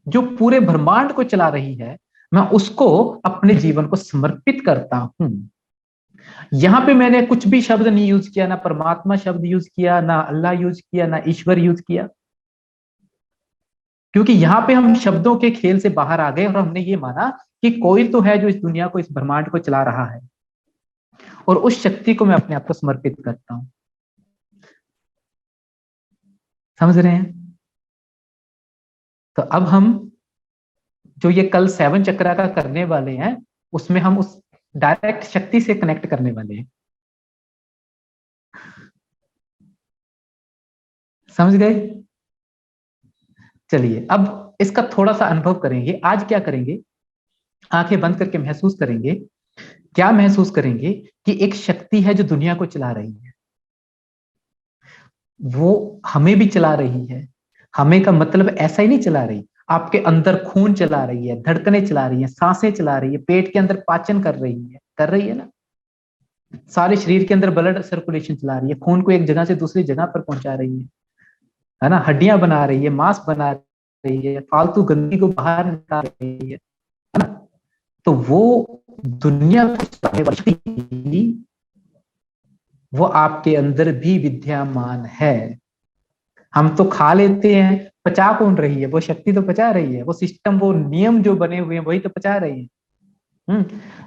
जो पूरे ब्रह्मांड को चला रही है, मैं उसको अपने जीवन को समर्पित करता हूं। यहां पे मैंने कुछ भी शब्द नहीं यूज किया, ना परमात्मा शब्द यूज किया, ना अल्लाह यूज किया, ना ईश्वर यूज किया। क्योंकि यहाँ पे हम शब्दों के खेल से बाहर आ गए और हमने ये माना कि कोई तो है जो इस दुनिया को, इस ब्रह्मांड को चला रहा है, और उस शक्ति को मैं अपने आप को समर्पित करता हूं। समझ रहे हैं? तो अब हम जो ये कल 7 चक्रा का करने वाले हैं, उसमें हम उस डायरेक्ट शक्ति से कनेक्ट करने वाले हैं। समझ गए? चलिए अब इसका थोड़ा सा अनुभव करेंगे। आज क्या करेंगे, आंखें बंद करके महसूस करेंगे। क्या महसूस करेंगे कि एक शक्ति है जो दुनिया को चला रही है, वो हमें भी चला रही है। हमें का मतलब ऐसा ही नहीं चला रही, आपके अंदर खून चला रही है, धड़कनें चला रही है, सांसें चला रही है, पेट के अंदर पाचन कर रही है ना, सारे शरीर के अंदर ब्लड सर्कुलेशन चला रही है, खून को एक जगह से दूसरी जगह पर पहुंचा रही है ना, हड्डियां बना रही है, मांस बना रही है, फालतू गंदगी को बाहर निकाल रही है ना। तो वो दुनिया को चलाने वाली शक्ति, वो आपके अंदर भी विद्यमान है। हम तो खा लेते हैं, पचा कौन रही है? वो शक्ति तो पचा रही है, वो सिस्टम, वो नियम जो बने हुए हैं वही तो पचा रही है।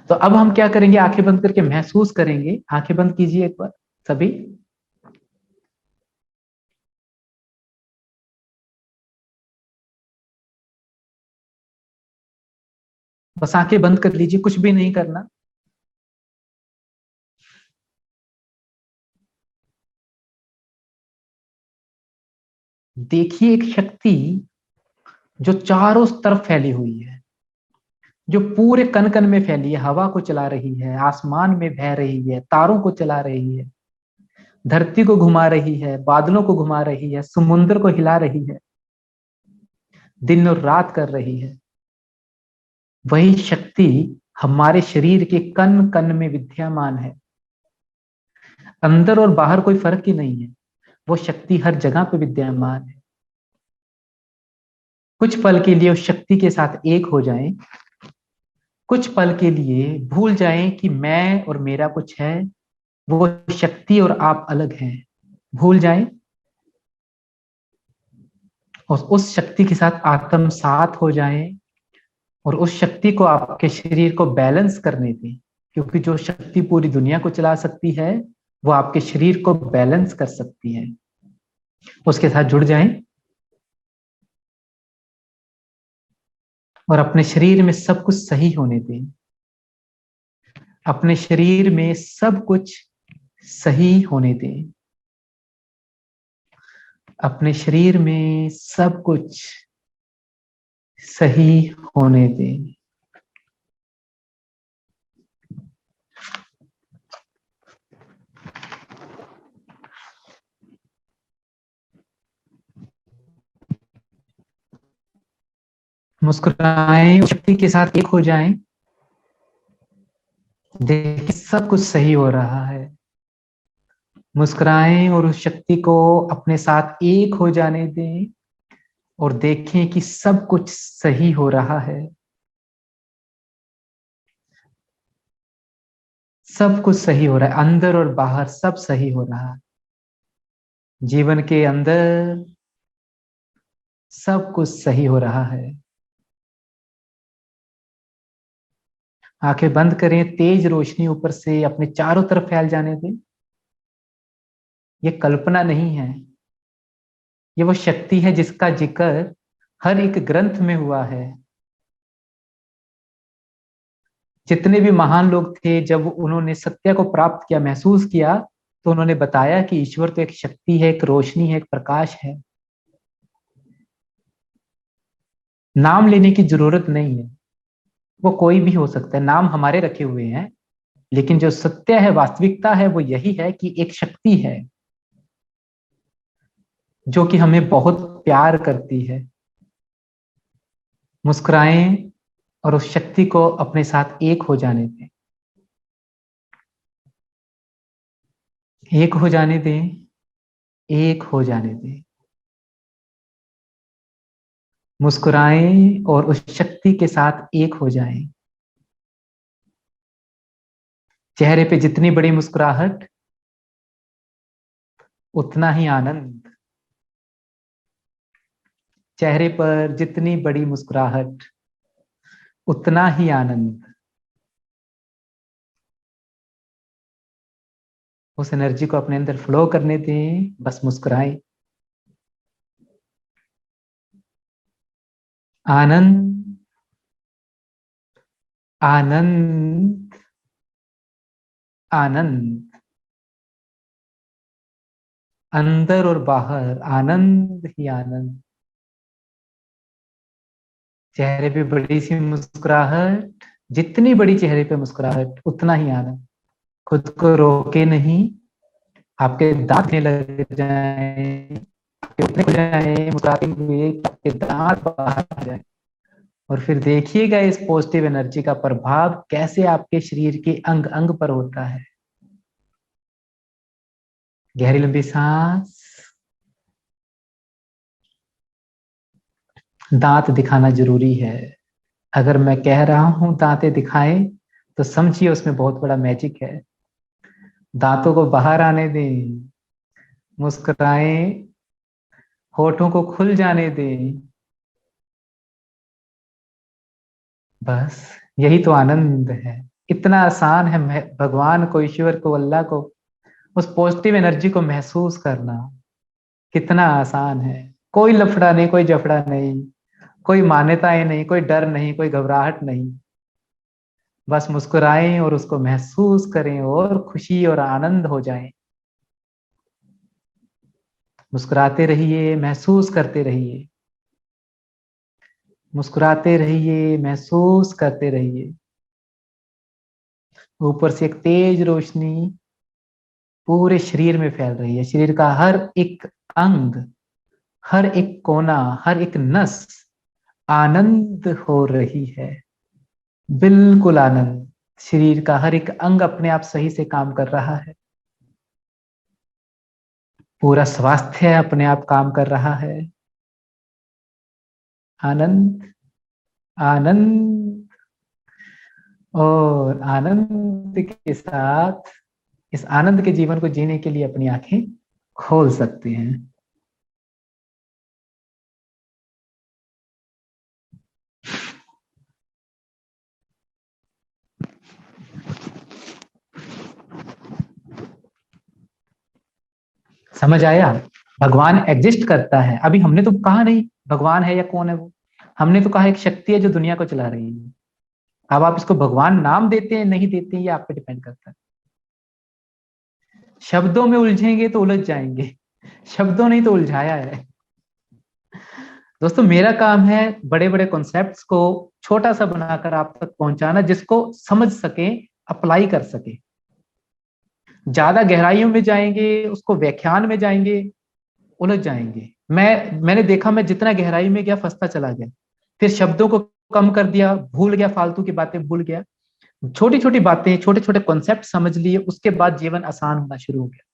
तो अब हम क्या करेंगे, आंखें बंद करके महसूस करेंगे। आंखें बंद कीजिए एक बार सभी। बस आंखें बंद कर लीजिए, कुछ भी नहीं करना। देखिए एक शक्ति जो चारों तरफ फैली हुई है, जो पूरे कण कण में फैली है, हवा को चला रही है, आसमान में बह रही है, तारों को चला रही है, धरती को घुमा रही है, बादलों को घुमा रही है, समुद्र को हिला रही है, दिन और रात कर रही है। वही शक्ति हमारे शरीर के कण कण में विद्यमान है। अंदर और बाहर कोई फर्क ही नहीं है, वो शक्ति हर जगह पे विद्यमान है। कुछ पल के लिए उस शक्ति के साथ एक हो जाएं, कुछ पल के लिए भूल जाएं कि मैं और मेरा कुछ है, वो शक्ति और आप अलग हैं। भूल जाएं और उस शक्ति के साथ आत्मसात हो जाएं, और उस शक्ति को आपके शरीर को बैलेंस करने दें। क्योंकि जो शक्ति पूरी दुनिया को चला सकती है, वो आपके शरीर को बैलेंस कर सकती है। उसके साथ जुड़ जाएं और अपने शरीर में सब कुछ सही होने दें। अपने शरीर में सब कुछ सही होने दें। अपने शरीर में सब कुछ सही होने दें। मुस्कुराएं, शक्ति के साथ एक हो जाएं। देखिए सब कुछ सही हो रहा है। मुस्कुराएं और उस शक्ति को अपने साथ एक हो जाने दें और देखें कि सब कुछ सही हो रहा है। सब कुछ सही हो रहा है, अंदर और बाहर सब सही हो रहा है। जीवन के अंदर सब कुछ सही हो रहा है। आंखें बंद करें, तेज रोशनी ऊपर से अपने चारों तरफ फैल जाने दें। ये कल्पना नहीं है, ये वो शक्ति है जिसका जिक्र हर एक ग्रंथ में हुआ है। जितने भी महान लोग थे, जब उन्होंने सत्य को प्राप्त किया, महसूस किया, तो उन्होंने बताया कि ईश्वर तो एक शक्ति है, एक रोशनी है, एक प्रकाश है। नाम लेने की जरूरत नहीं है, वो कोई भी हो सकता है। नाम हमारे रखे हुए हैं, लेकिन जो सत्य है, वास्तविकता है, वो यही है कि एक शक्ति है जो कि हमें बहुत प्यार करती है। मुस्कुराएं और उस शक्ति को अपने साथ एक हो जाने दें। एक हो जाने दें, एक हो जाने दें। मुस्कुराएं और उस शक्ति के साथ एक हो जाएं। चेहरे पे जितनी बड़ी मुस्कुराहट, उतना ही आनंद। चेहरे पर जितनी बड़ी मुस्कुराहट उतना ही आनंद। उस एनर्जी को अपने अंदर फ्लो करने दें, बस मुस्कुराएं। आनंद, आनंद, आनंद, अंदर और बाहर आनंद ही आनंद। चेहरे पे बड़ी सी मुस्कुराहट, जितनी बड़ी चेहरे पे मुस्कुराहट उतना ही आनंद। खुद को रोके नहीं, आपके दांत नहीं लग जाए, आपके उतने खुल जाए मुस्कुराते हुए, आपके दांत बाहर आ जाए। और फिर देखिएगा इस पॉजिटिव एनर्जी का प्रभाव कैसे आपके शरीर के अंग अंग पर होता है। गहरी लंबी सांस। दांत दिखाना जरूरी है। अगर मैं कह रहा हूं दांतें दिखाएं, तो समझिए उसमें बहुत बड़ा मैजिक है। दांतों को बाहर आने दें, मुस्कुराएं, होठों को खुल जाने दें। बस यही तो आनंद है। इतना आसान है भगवान को, ईश्वर को, अल्लाह को, उस पॉजिटिव एनर्जी को महसूस करना। कितना आसान है। कोई लफड़ा नहीं, कोई जफड़ा नहीं, कोई मान्यताएं नहीं, कोई डर नहीं, कोई घबराहट नहीं। बस मुस्कुराएं और उसको महसूस करें और खुशी और आनंद हो जाए। मुस्कुराते रहिए, महसूस करते रहिए। मुस्कुराते रहिए, महसूस करते रहिए। ऊपर से एक तेज रोशनी पूरे शरीर में फैल रही है। शरीर का हर एक अंग, हर एक कोना, हर एक नस आनंद हो रही है। बिल्कुल आनंद। शरीर का हर एक अंग अपने आप सही से काम कर रहा है। पूरा स्वास्थ्य अपने आप काम कर रहा है। आनंद, आनंद, और आनंद के साथ इस आनंद के जीवन को जीने के लिए अपनी आंखें खोल सकते हैं। समझ आया? भगवान एग्जिस्ट करता है। अभी हमने तो कहा नहीं भगवान है या कौन है वो। हमने तो कहा एक शक्ति है जो दुनिया को चला रही है। अब आप इसको भगवान नाम देते हैं नहीं देते हैं, ये आप पे डिपेंड करता है। शब्दों में उलझेंगे तो उलझ जाएंगे, शब्दों नहीं तो उलझाया है। दोस्तों मेरा काम है बड़े बड़े कॉन्सेप्ट्स को छोटा सा बनाकर आप तक पहुंचाना, जिसको समझ सके, अप्लाई कर सके। ज्यादा गहराइयों में जाएंगे, उसको व्याख्यान में जाएंगे, उलझ जाएंगे। मैंने देखा, मैं जितना गहराई में गया फंसता चला गया। फिर शब्दों को कम कर दिया, भूल गया, फालतू की बातें भूल गया। छोटी छोटी बातें, छोटे छोटे कॉन्सेप्ट समझ लिए, उसके बाद जीवन आसान होना शुरू हो गया।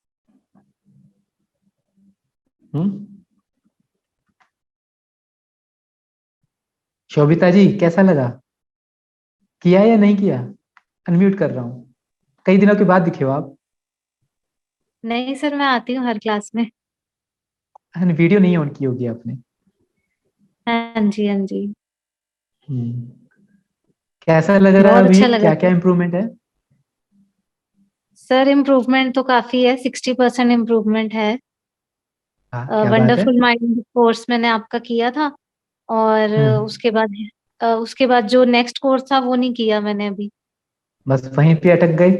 शोभिता जी कैसा लगा? किया या नहीं किया? अनम्यूट कर रहा हूँ। कई दिनों के बाद दिखे हो आप। नहीं सर, मैं आती हूँ हर क्लास में। वीडियो नहीं ऑन की होगी आपने। हाँ जी, हाँ जी। हम्म, कैसा लग रहा है बहुत अभी? अच्छा लगा क्या क्या सर। इम्प्रूवमेंट है? सर इम्प्रूवमेंट तो काफी है, 60% इम्प्रूवमेंट है। हाँ क्या बात है। वंडरफुल माइंड कोर्स मैंने आपका किया था, और हम्म, उसके बाद जो नेक्स्ट कोर्स था वो नहीं किया मैंने अभी। बस वहीं पे अटक गए।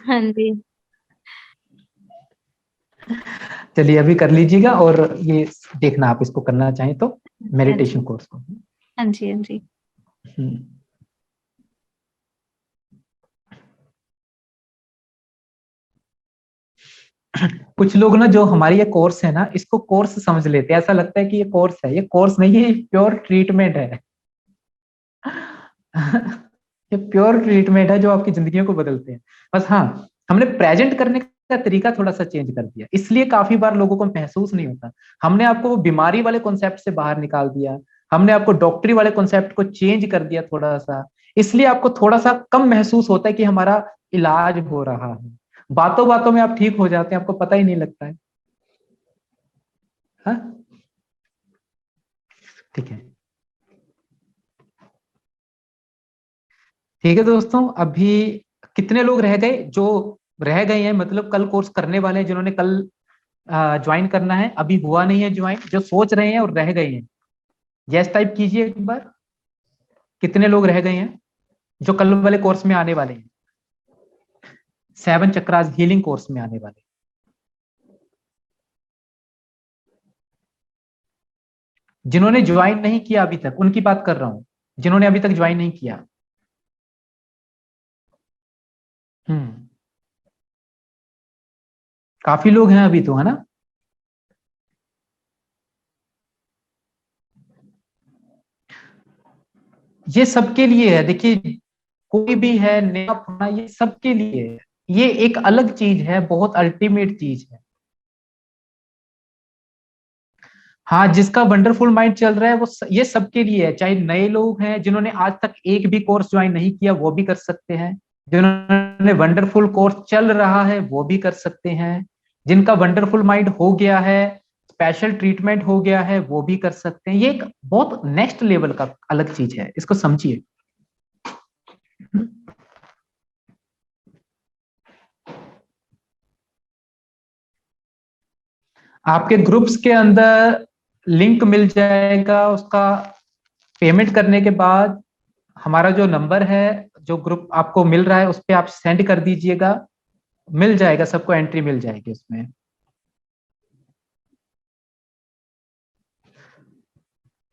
हाँ जी। चलिए अभी कर लीजिएगा, और ये देखना आप इसको करना चाहें तो, हाँ जी, मेडिटेशन कोर्स को। हाँ जी, हाँ जी। हम्म, कुछ लोग ना जो हमारी ये कोर्स है ना, इसको कोर्स समझ लेते हैं। ऐसा लगता है कि ये कोर्स है, ये कोर्स नहीं है, ये प्योर ट्रीटमेंट है। ये प्योर ट्रीटमेंट है जो आपकी जिंदगियों को बदलते हैं। बस हाँ, हमने प्रेजेंट करने का तरीका थोड़ा सा चेंज कर दिया, इसलिए काफी बार लोगों को महसूस नहीं होता। हमने आपको वो बीमारी वाले कॉन्सेप्ट से बाहर निकाल दिया, हमने आपको डॉक्टरी वाले कॉन्सेप्ट को चेंज कर दिया थोड़ा सा। इसलिए आपको थोड़ा सा कम महसूस होता है कि हमारा इलाज हो रहा है। बातों बातों में आप ठीक हो जाते हैं, आपको पता ही नहीं लगता है। हाँ? ठीक है, ठीक है दोस्तों। अभी कितने लोग रह गए जो रह गए हैं, मतलब कल कोर्स करने वाले हैं, जिन्होंने कल ज्वाइन करना है, अभी हुआ नहीं है ज्वाइन, जो सोच रहे हैं और रह गए हैं, यस टाइप कीजिए एक बार। कितने लोग रह गए हैं जो कल वाले कोर्स में आने वाले हैं, 7 चक्रास हीलिंग कोर्स में आने वाले हैं? जिन्होंने ज्वाइन नहीं किया अभी तक, उनकी बात कर रहा हूं, जिन्होंने अभी तक ज्वाइन नहीं किया। हम्म, काफी लोग हैं अभी तो, है ना? ये सबके लिए है, देखिए, कोई भी है नया होना, ये सबके लिए है। ये एक अलग चीज है, बहुत अल्टीमेट चीज है। हाँ, जिसका वंडरफुल माइंड चल रहा है वो ये सबके लिए है, चाहे नए लोग हैं जिन्होंने आज तक एक भी कोर्स ज्वाइन नहीं किया वो भी कर सकते हैं, जिन्होंने वंडरफुल कोर्स चल रहा है वो भी कर सकते हैं, जिनका वंडरफुल माइंड हो गया है, स्पेशल ट्रीटमेंट हो गया है, वो भी कर सकते हैं। ये एक बहुत नेक्स्ट लेवल का अलग चीज है, इसको समझिए। आपके ग्रुप्स के अंदर लिंक मिल जाएगा, उसका पेमेंट करने के बाद हमारा जो नंबर है, जो ग्रुप आपको मिल रहा है उस पर आप सेंड कर दीजिएगा, मिल जाएगा, सबको एंट्री मिल जाएगी उसमें।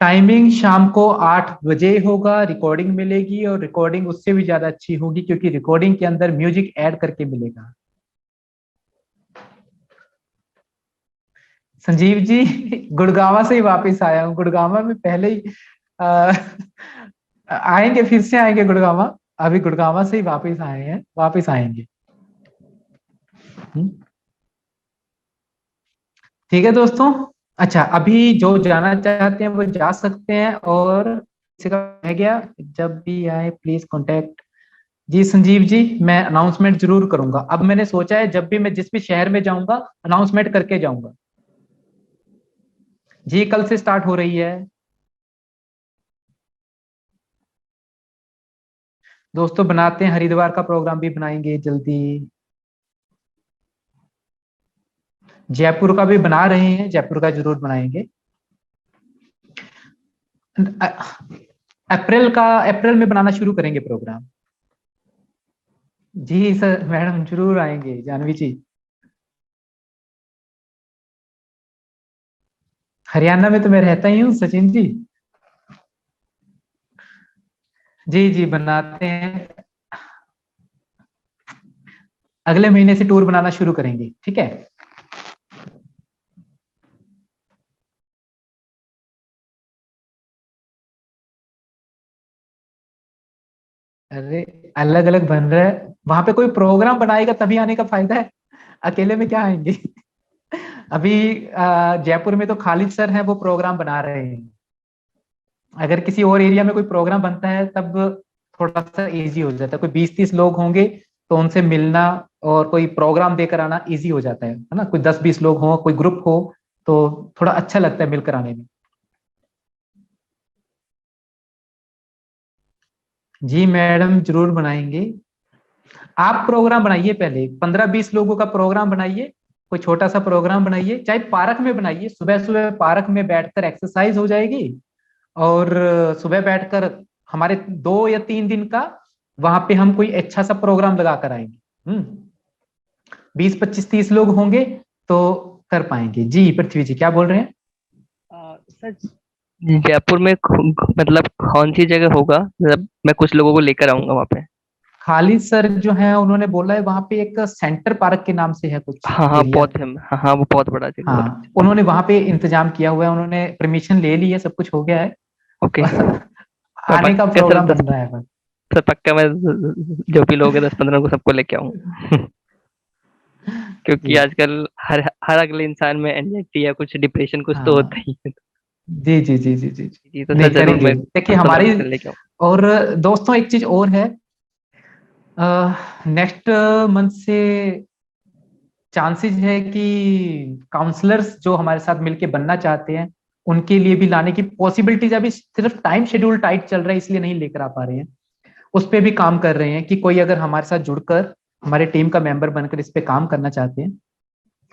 टाइमिंग शाम को 8 बजे होगा, रिकॉर्डिंग मिलेगी, और रिकॉर्डिंग उससे भी ज्यादा अच्छी होगी क्योंकि रिकॉर्डिंग के अंदर म्यूजिक ऐड करके मिलेगा। संजीव जी, गुड़गांवा से ही वापस आया हूँ, गुड़गांवा में पहले ही आ, आएंगे, फिर से आएंगे गुड़गांवा, अभी गुड़गांवा से ही वापस आए हैं, वापस आएंगे। ठीक है दोस्तों। अच्छा, अभी जो जाना चाहते हैं वो जा सकते हैं, और किसी का रह गया जब भी आए प्लीज कांटेक्ट। जी संजीव जी, मैं अनाउंसमेंट जरूर करूंगा, अब मैंने सोचा है जब भी मैं जिस भी शहर में जाऊंगा अनाउंसमेंट करके जाऊंगा। जी, कल से स्टार्ट हो रही है दोस्तों, बनाते हैं, हरिद्वार का प्रोग्राम भी बनाएंगे जल्दी, जयपुर का भी बना रहे हैं, जयपुर का जरूर बनाएंगे। अप्रैल में बनाना शुरू करेंगे प्रोग्राम। जी सर, मैडम जरूर आएंगे, जानवी जी। हरियाणा में तो मैं रहता ही हूँ सचिन जी। जी जी, बनाते हैं, अगले महीने से टूर बनाना शुरू करेंगे, ठीक है। अरे, अलग अलग बन रहा है, वहां पे कोई प्रोग्राम बनाएगा तभी आने का फायदा है, अकेले में क्या आएंगे। अभी जयपुर में तो खालिद सर हैं, वो प्रोग्राम बना रहे हैं, अगर किसी और एरिया में कोई प्रोग्राम बनता है तब थोड़ा सा इजी हो जाता है, कोई 20-30 लोग होंगे तो उनसे मिलना और कोई प्रोग्राम देकर आना इजी हो जाता है ना, कोई 10-20 लोग हो, कोई ग्रुप हो, तो थोड़ा अच्छा लगता है मिलकर आने में। जी मैडम, जरूर बनाएंगे। आप प्रोग्राम बनाइए, पहले 15-20 लोगों का प्रोग्राम बनाइए, कोई छोटा सा प्रोग्राम बनाइए, चाहे पार्क में बनाइए, सुबह सुबह पार्क में बैठकर एक्सरसाइज हो जाएगी, और सुबह बैठकर हमारे 2 या 3 दिन का वहां पे हम कोई अच्छा सा प्रोग्राम लगा कर आएंगे। 20-25-30 लोग होंगे तो कर पाएंगे। जी पृथ्वी जी, क्या बोल रहे हैं? सर, जयपुर में मतलब कौन सी जगह होगा, मतलब मैं कुछ लोगों को लेकर आऊंगा वहाँ पे। खालिद सर जो है उन्होंने बोला है वहां पे एक सेंटर पार्क के नाम से है कुछ हाँ हाँ, एरिया। बहुत फेमस, हाँ हाँ, वो बहुत बड़ा जगह, बहुत हाँ, उन्होंने वहां पे इंतजाम किया हुआ है, उन्होंने परमिशन ले ली है, सब कुछ हो गया है। ओके। मैं आने का पक्का सर प्रोग्राम दस बन रहा है बस। सर पक्का मैं जो भी लोग हैं 10-15 को सबको लेके आऊंगा। क्योंकि जी आजकल हर हर अगले इंसान में एंजाइटी या कुछ डिप्रेशन कुछ तो होता हाँ, ही है। जी जी जी जी जी जी। जी तो सर नहीं, जरूर करेंगे, मैं देखिए 10-15 हमारी। को लेके आऊंगा। और दोस्तों एक चीज और है, नेक्स्ट मंथ से चांसेस है कि काउंसलर्स जो हमारे साथ मिलके बनना चाहते हैं उनके लिए भी लाने की पॉसिबिलिटीज, अभी सिर्फ टाइम शेड्यूल टाइट चल रहा है इसलिए नहीं लेकर आ पा रहे हैं। उस पर भी काम कर रहे हैं कि कोई अगर हमारे साथ जुड़कर हमारे टीम का मेंबर बनकर इस पे काम करना चाहते हैं,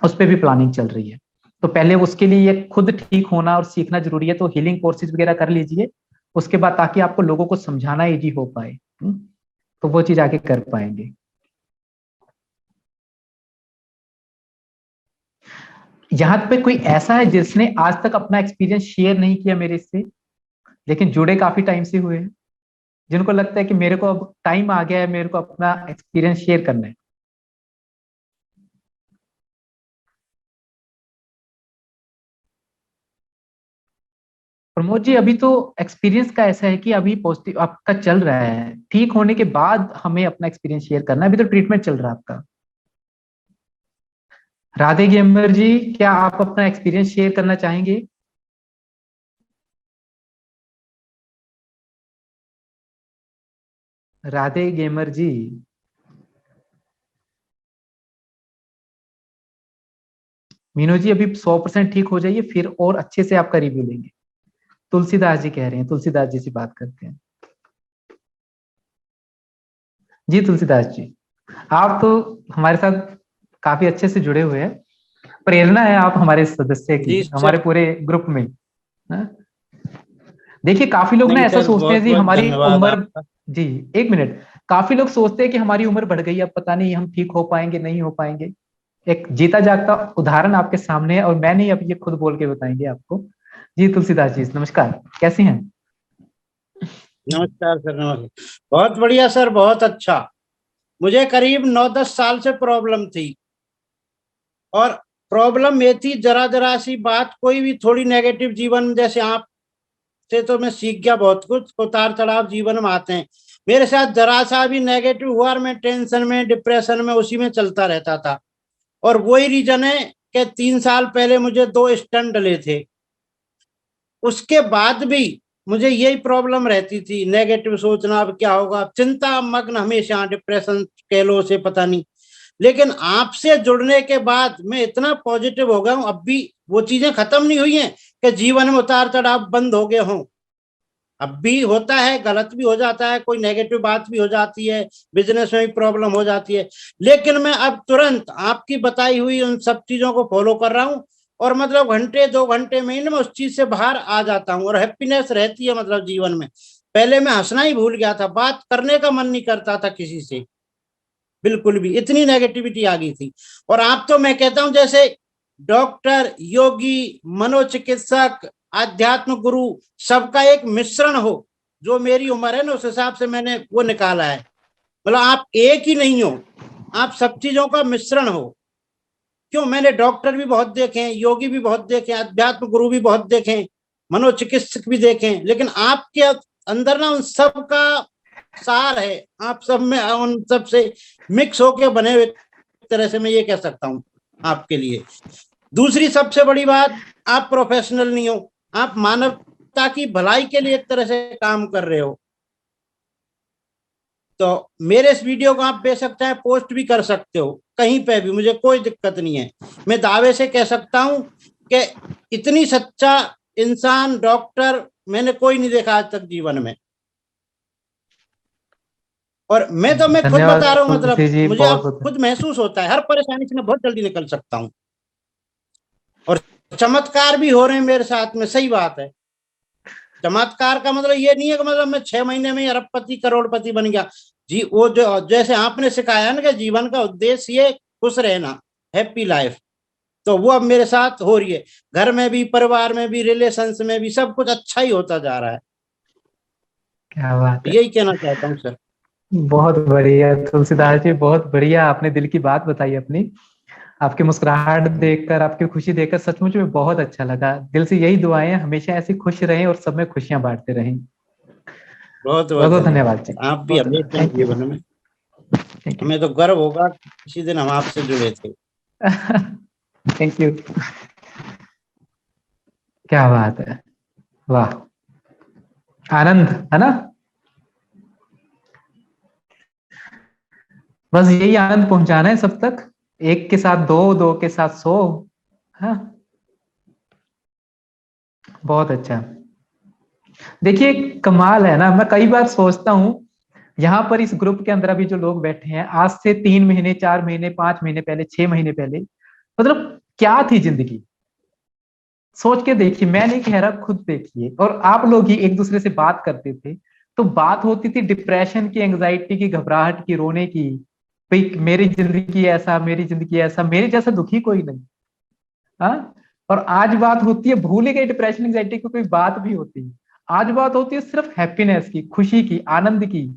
उस पर भी प्लानिंग चल रही है। तो पहले उसके लिए ये खुद ठीक होना और सीखना जरूरी है, तो हीलिंग कोर्सेज वगैरह कर लीजिए उसके बाद, ताकि आपको लोगों को समझाना इजी हो पाए। तो वो चीज आगे कर पाएंगे। यहाँ पे कोई ऐसा है जिसने आज तक अपना एक्सपीरियंस शेयर नहीं किया मेरे से, लेकिन जुड़े काफी टाइम से हुए हैं, जिनको लगता है कि मेरे को अब टाइम आ गया है, मेरे को अपना एक्सपीरियंस शेयर करना है? प्रमोद जी, अभी तो एक्सपीरियंस का ऐसा है कि अभी पॉजिटिव आपका चल रहा है, ठीक होने के बाद हमें अपना एक्सपीरियंस शेयर करना है, अभी तो ट्रीटमेंट चल रहा है आपका। राधे गेमर जी, क्या आप अपना एक्सपीरियंस शेयर करना चाहेंगे? राधे गेमर जी। मीनू जी, अभी 100% ठीक हो जाइए, फिर और अच्छे से आपका रिव्यू लेंगे। तुलसीदास जी कह रहे हैं, तुलसीदास जी से बात करते हैं। जी तुलसीदास जी, आप तो हमारे साथ काफी अच्छे से जुड़े हुए हैं, प्रेरणा है आप हमारे सदस्य की, जी हमारे सर। पूरे ग्रुप में। हाँ? देखिए काफी लोग ना नहीं ऐसा सर, सोचते हैं बहुत जी बहुत हमारी धन्यवाद उम्र, आपका। जी एक मिनट, काफी लोग सोचते हैं कि हमारी उम्र बढ़ गई, अब पता नहीं हम ठीक हो पाएंगे नहीं हो पाएंगे। एक जीता जागता उदाहरण आपके सामने है, और मैं नहीं, अब ये खुद बोल के बताएंगे आपको। जी तुलसीदास जी नमस्कार, कैसे हैं? नमस्कार सर, नमस्कार। बहुत बढ़िया सर, बहुत अच्छा। मुझे करीब 9-10 साल से प्रॉब्लम थी, और प्रॉब्लम ये थी, जरा जरा सी बात, कोई भी थोड़ी नेगेटिव जीवन में, जैसे आप से तो मैं सीख गया बहुत कुछ, उतार चढ़ाव जीवन में आते हैं। मेरे साथ जरा सा भी नेगेटिव हुआ और मैं टेंशन में, डिप्रेशन में, उसी में चलता रहता था। और वही रीजन है कि 3 साल पहले मुझे 2 स्टंट डले थे। उसके बाद भी मुझे यही प्रॉब्लम रहती थी, नेगेटिव सोचना, अब क्या होगा, चिंता मग्न हमेशा, डिप्रेशन कह लो उसे, पता नहीं। लेकिन आपसे जुड़ने के बाद मैं इतना पॉजिटिव हो गया हूँ, अब भी वो चीजें खत्म नहीं हुई हैं कि जीवन में उतार चढ़ाव बंद हो गए हों। अब भी होता है, गलत भी हो जाता है, कोई नेगेटिव बात भी हो जाती है, बिजनेस में भी प्रॉब्लम हो जाती है, लेकिन मैं अब तुरंत आपकी बताई हुई उन सब चीजों को फॉलो कर रहा हूँ, और मतलब घंटे 2 घंटे में ही मैं उस चीज से बाहर आ जाता हूँ, और हैप्पीनेस रहती है मतलब जीवन में। पहले मैं हंसना ही भूल गया था, बात करने का मन नहीं करता था किसी से, बिल्कुल भी, इतनी नेगेटिविटी आ गई थी। और आप तो मैं कहता हूं जैसे डॉक्टर, योगी, मनोचिकित्सक, आध्यात्म गुरु, सबका एक मिश्रण हो। जो मेरी उम्र है ना, उस हिसाब से मैंने वो निकाला है। मतलब आप एक ही नहीं हो, आप सब चीजों का मिश्रण हो। क्यों, मैंने डॉक्टर भी बहुत देखे हैं, योगी भी बहुत देखे हैं, अध्यात्म गुरु भी बहुत देखे हैं, मनोचिकित्सक भी देखे हैं, लेकिन आपके अंदर ना उन सब का सार है, आप सब में उन सब से मिक्स होके बने हुए, एक तरह से मैं ये कह सकता हूँ आपके लिए। दूसरी सबसे बड़ी बात, आप प्रोफेशनल नहीं हो, आप मानवता की भलाई के लिए एक तरह से काम कर रहे हो। तो मेरे इस वीडियो को आप बेशक चाहे पोस्ट भी कर सकते हो कहीं पे भी, मुझे कोई दिक्कत नहीं है। मैं दावे से कह सकता हूं कि इतनी सच्चा इंसान, डॉक्टर मैंने कोई नहीं देखा आज तक जीवन में। और मैं खुद धन्यवाद बता रहा हूँ, तुलसी मतलब जी, मुझे बहुत अब बहुत। खुद महसूस होता है, हर परेशानी से मैं बहुत जल्दी निकल सकता हूँ, और चमत्कार भी हो रहे हैं मेरे साथ में। सही बात है, चमत्कार का मतलब ये नहीं है कि मतलब मैं 6 महीने में अरबपति करोड़पति बन गया जी। वो जो जैसे आपने सिखाया ना कि जीवन का उद्देश्य ये खुश रहना, हैप्पी लाइफ, तो वो अब मेरे साथ हो रही है। घर में भी, परिवार में भी, रिलेशंस में भी, सब कुछ अच्छा ही होता जा रहा है। क्या बात है, यही कहना चाहता हूँ सर। बहुत बढ़िया तुलसीदास जी, बहुत बढ़िया, आपने दिल की बात बताई अपनी। आपकी मुस्कुराहट देखकर, आपकी खुशी देखकर सचमुच में बहुत अच्छा लगा। दिल से यही दुआएं हैं, हमेशा ऐसे खुश रहें और सब में खुशियां बांटते रहें। बहुत बहुत बहुत बहुत धन्यवाद धन्यवाद जी, सर, आप भी बहुत हमेशा धन्यवाद, ही थैंक यू, जीवन में, थैंक यू। हमें तो गर्व होगा किसी दिन हम आपसे जुड़े थे। Thank you. क्या बात है, वाह, आनंद है ना, बस यही आनंद पहुंचाना है सब तक, एक के साथ दो, दो के साथ 100। हाँ, बहुत अच्छा। देखिए कमाल है ना, मैं कई बार सोचता हूँ यहाँ पर इस ग्रुप के अंदर अभी जो लोग बैठे हैं, आज से 3 महीने, 4 महीने, 5 महीने पहले, 6 महीने पहले, मतलब क्या थी जिंदगी। सोच के देखिए, मैं नहीं कह रहा, खुद देखिए। और आप लोग ही एक दूसरे से बात करते थे तो बात होती थी डिप्रेशन की, एंग्जाइटी की, घबराहट की, रोने की। भाई मेरी जिंदगी ऐसा, मेरी जिंदगी ऐसा, मेरे जैसा दुखी कोई नहीं। हाँ। और आज बात होती है, भूल ही गई डिप्रेशन एंग्जाइटी की कोई बात भी होती है। आज बात होती है सिर्फ हैप्पीनेस की, खुशी की, आनंद की,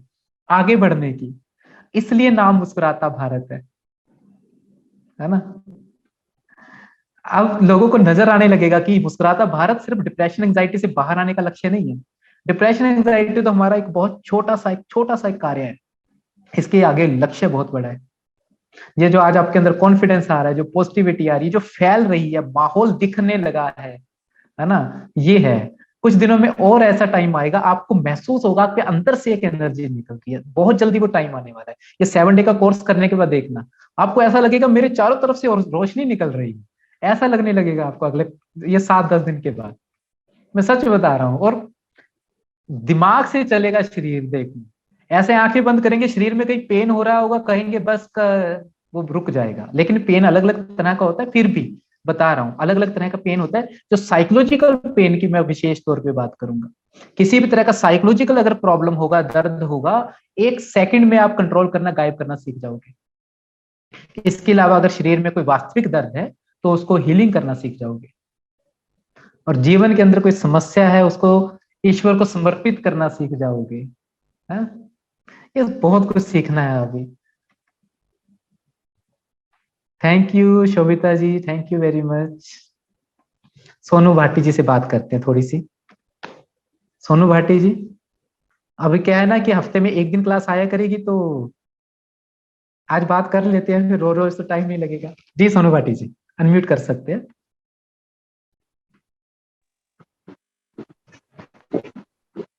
आगे बढ़ने की। इसलिए नाम मुस्कुराता भारत है ना। अब लोगों को नजर आने लगेगा कि मुस्कुराता भारत सिर्फ डिप्रेशन एंग्जाइटी से बाहर आने का लक्ष्य नहीं है। डिप्रेशन एंग्जाइटी तो हमारा एक बहुत छोटा सा एक कार्य है। इसके आगे लक्ष्य बहुत बड़ा है। ये जो आज आपके अंदर कॉन्फिडेंस आ रहा है, जो पॉजिटिविटी आ रही है, जो फैल रही है, माहौल दिखने लगा है ना, ये है। कुछ दिनों में और ऐसा टाइम आएगा, आपको महसूस होगा आपके अंदर से एक एनर्जी निकलती है। बहुत जल्दी वो टाइम आने वाला है। ये 7 डे का कोर्स करने के बाद देखना, आपको ऐसा लगेगा मेरे चारों तरफ से और रोशनी निकल रही है। ऐसा लगने लगेगा आपको अगले ये 7-10 दिन के बाद। मैं सच बता रहा हूँ। और दिमाग से चलेगा शरीर, देखना ऐसे आंखें बंद करेंगे, शरीर में कहीं पेन हो रहा होगा, कहेंगे बस वो रुक जाएगा। लेकिन पेन अलग अलग तरह का होता है, फिर भी बता रहा हूँ अलग अलग तरह का पेन होता है। जो साइकोलॉजिकल पेन की मैं विशेष तौर पे बात करूंगा। किसी भी तरह का साइकोलॉजिकल अगर प्रॉब्लम होगा, दर्द होगा, 1 सेकंड में आप कंट्रोल करना, गायब करना सीख जाओगे। इसके अलावा अगर शरीर में कोई वास्तविक दर्द है तो उसको हीलिंग करना सीख जाओगे। और जीवन के अंदर कोई समस्या है, उसको ईश्वर को समर्पित करना सीख जाओगे। है। ये बहुत कुछ सीखना है अभी। Thank you Shobhita ji, thank you very much. Sonu Bhati ji से बात करते हैं थोड़ी सी। सोनू भाटी जी, अभी क्या है ना कि हफ्ते में 1 दिन क्लास आया करेगी, तो आज बात कर लेते हैं, फिर रो रोज तो टाइम नहीं लगेगा। जी सोनू भाटी जी, अनम्यूट कर सकते हैं।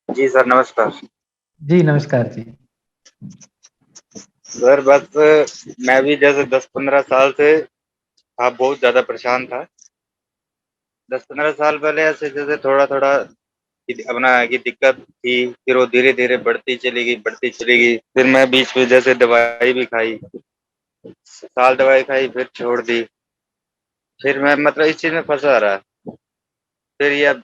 जी सर, नमस्कार। जी नमस्कार जी। सर बस मैं भी जैसे 10-15 साल से आप बहुत ज्यादा परेशान था। 10-15 साल पहले ऐसे जैसे थोड़ा थोड़ा अपना की दिक्कत थी, फिर वो धीरे धीरे बढ़ती चली गई। फिर मैं बीच में जैसे दवाई भी खाई, साल दवाई खाई, फिर छोड़ दी। फिर मैं मतलब इस चीज में फंसा रहा। फिर ये अब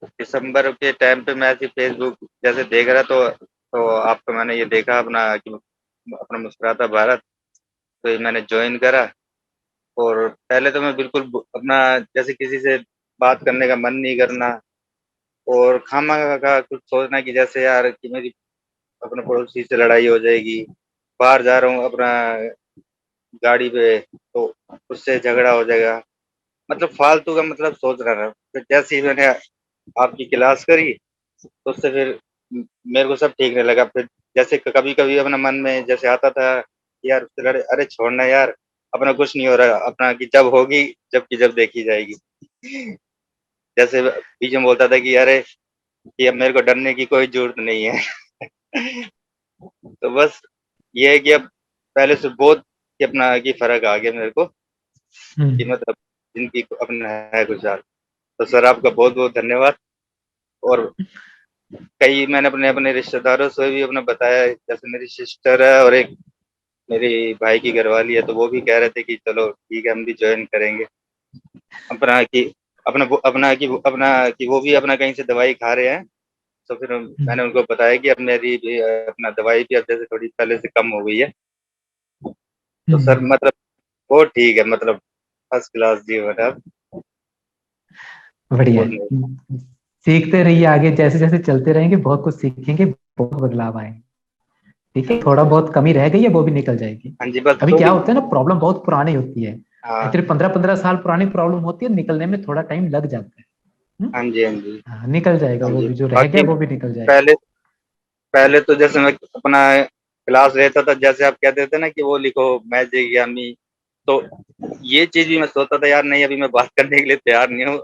दिसंबर के टाइम पे मैं ऐसे फेसबुक जैसे देख रहा, तो आपका मैंने ये देखा अपना कि अपना मुस्कुराता भारत, तो ये मैंने ज्वाइन करा। और पहले तो मैं बिल्कुल अपना जैसे किसी से बात करने का मन नहीं करना, और खामखा का कुछ सोचना कि जैसे यार कि मेरी अपने पड़ोसी से लड़ाई हो जाएगी, बाहर जा रहा हूँ अपना गाड़ी पे तो उससे झगड़ा हो जाएगा, मतलब फालतू का मतलब सोच रहा था। फिर जैसे ही मैंने आपकी क्लास करी तो उससे फिर मेरे को सब ठीक नहीं लगा। फिर जैसे कभी कभी अपना मन में जैसे आता था कि यार उससे लड़े, अरे छोड़ना यार, अपना कुछ नहीं हो रहा, अपना कि जब होगी जब की जब देखी जाएगी। जैसे बीच में बोलता था कि अरे कि अब मेरे को डरने की कोई जरूरत नहीं है। तो बस ये है कि अब पहले से बहुत कि अपना की फर्क आ गया मेरे को, कि मतलब जिंदगी को अपना है गुजार। तो सर आपका बहुत बहुत धन्यवाद। और कई मैंने अपने अपने रिश्तेदारों से भी अपना बताया, जैसे मेरी सिस्टर है और एक मेरी भाई की घरवाली है, तो वो भी कह रहे थे कि चलो ठीक है हम भी ज्वाइन करेंगे। अपना कि अपना कि वो भी अपना कहीं से दवाई खा रहे हैं। तो फिर मैंने उनको बताया कि अब मेरी भी अपना दवाई भी अब जैसे थोड़ी पहले से कम हो गई है। तो सर मतलब वो ठीक है, मतलब फर्स्ट क्लास जीवन है अब। बढ़िया बहुत है। सीखते रहिए आगे, जैसे जैसे चलते रहेंगे बहुत कुछ सीखेंगे, बहुत बदलाव आएंगे। ठीक है, थोड़ा बहुत कमी रह गई है, वो भी निकल जाएगी। हाँ जी, बस अभी तो क्या भी होता है ना, प्रॉब्लम बहुत पुरानी होती है। हाँ। एक्चुअली 15-15 साल पुरानी प्रॉब्लम होती है, निकलने में थोड़ा टाइम लग जाता है। हाँ जी, हाँ जी, हाँ, निकल जाएगा, हाँ वो जी। भी जो रह गया बाकी वो भी निकल जाएगा। पहले पहले तो जैसे मैं अपना क्लास लेता था, जैसे आप कहते थे ना कि वो लिखो मैजिक यामी, तो ये चीज भी मैं सोचता था यार नहीं अभी मैं बात करने के लिए तैयार नहीं हूँ।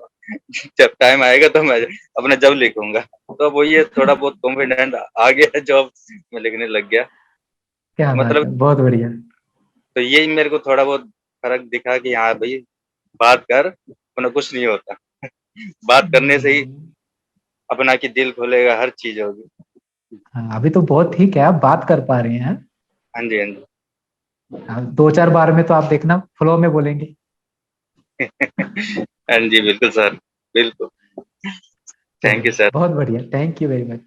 जब टाइम आएगा तो मैं अपना जब लिखूंगा। तो वो ये थोड़ा बहुत कॉन्फिडेंट आ गया, जब मैं लिखने लग गया। क्या बात मतलब है, बहुत बढ़िया। तो यही मेरे को थोड़ा बहुत फर्क दिखा कि हाँ भाई बात कर, वरना कुछ नहीं होता। बात करने से ही अपना की दिल खुलेगा, हर चीज होगी। हाँ, अभी तो बहुत ठीक है, आप बात कर पा रहे हैं। हाँ जी, हाँ जी। हाँ, 2-4 बार में तो आप देखना फ्लो में बोलेंगे। हाँ जी, बिल्कुल सर, बिल्कुल। थैंक यू चलिए, सर। बहुत बढ़िया, thank you very much.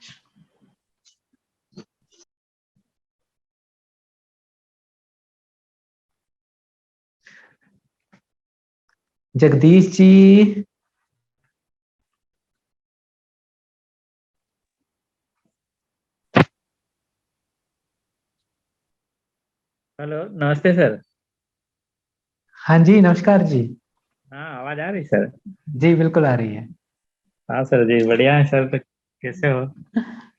Jagdish ji. Hello, नमस्ते सर। हाँ जी, नमस्कार जी। हाँ, आवाज आ रही सर? जी बिल्कुल आ रही है। हाँ सर जी, बढ़िया है सर। तो कैसे हो?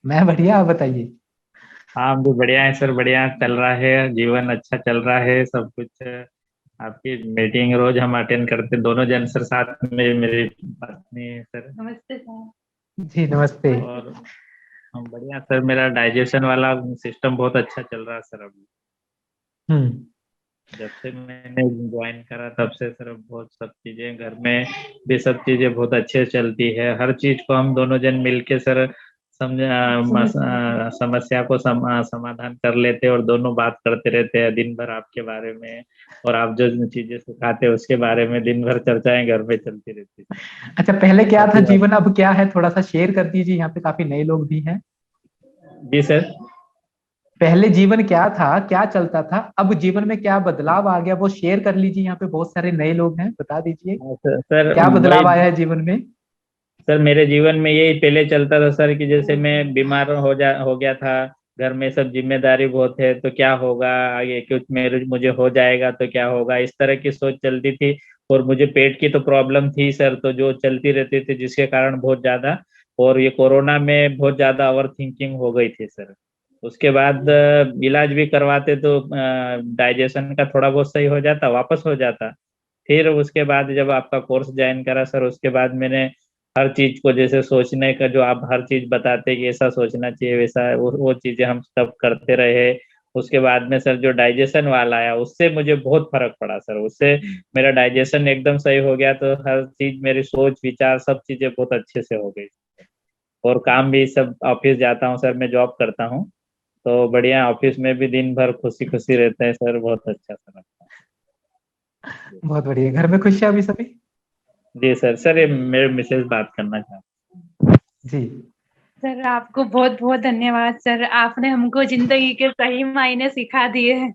मैं बढ़िया, आप बताइए। हाँ, हम भी बढ़िया है सर, बढ़िया चल रहा है, जीवन अच्छा चल रहा है सब कुछ। आपकी मीटिंग रोज हम अटेंड करते दोनों जन सर, साथ में मेरी पत्नी है सर। नमस्ते सर। जी नमस्ते। और हम बढ़िया सर, मेरा डाइजेशन वाला सिस्टम बहुत अच्छा चल रहा है सर अभी। हम्म। जब से मैंने ज्वाइन करा तब से सर बहुत सब चीजें घर में भी सब चीजें बहुत अच्छे से चलती है। हर चीज को हम दोनों जन मिलके सर समस्या को समाधान कर लेते हैं और दोनों बात करते रहते हैं दिन भर आपके बारे में। और आप जो चीजें सिखाते हैं उसके बारे में दिन भर चर्चाएं घर में चलती रहती है। अच्छा, पहले क्या था काफी जीवन, अब क्या है, थोड़ा सा शेयर कर दीजिए, यहाँ पे काफी नए लोग भी हैं। जी सर। पहले जीवन क्या था, क्या चलता था, अब जीवन में क्या बदलाव आ गया, वो शेयर कर लीजिए, यहाँ पे बहुत सारे नए लोग हैं, बता दीजिए सर क्या वही बदलाव आया है जीवन में। सर, मेरे जीवन में यही पहले चलता था सर कि जैसे मैं बीमार हो गया था, घर में सब जिम्मेदारी बहुत है तो क्या होगा आगे, कुछ मेरे मुझे हो जाएगा तो क्या होगा, इस तरह की सोच चलती थी। और मुझे पेट की तो प्रॉब्लम थी सर, तो जो चलती रहती थी जिसके कारण बहुत ज्यादा। और ये कोरोना में बहुत ज्यादा ओवर थिंकिंग हो गई थी सर। उसके बाद इलाज भी करवाते तो डाइजेशन का थोड़ा बहुत सही हो जाता, वापस हो जाता। फिर उसके बाद जब आपका कोर्स ज्वाइन करा सर, उसके बाद मैंने हर चीज को जैसे सोचने का, जो आप हर चीज बताते कि ऐसा सोचना चाहिए वैसा, वो चीजें हम सब करते रहे। उसके बाद में सर जो डाइजेशन वाला आया उससे मुझे बहुत फर्क पड़ा सर, उससे मेरा डाइजेशन एकदम सही हो गया, तो हर चीज मेरी सोच विचार सब चीजें बहुत अच्छे से हो गई। और काम भी सब, ऑफिस जाता हूँ सर, मैं जॉब करता हूँ तो बढ़िया, ऑफिस में भी दिन भर खुशी खुशी रहते हैं सर, बहुत अच्छा सर लगता है। बहुत बढ़िया, घर में खुशियां भी सभी। जी सर। सर ये मेरे मिसेज बात करना चाहते जी। सर आपको बहुत बहुत धन्यवाद सर, आपने हमको जिंदगी के सही मायने सिखा दिए हैं।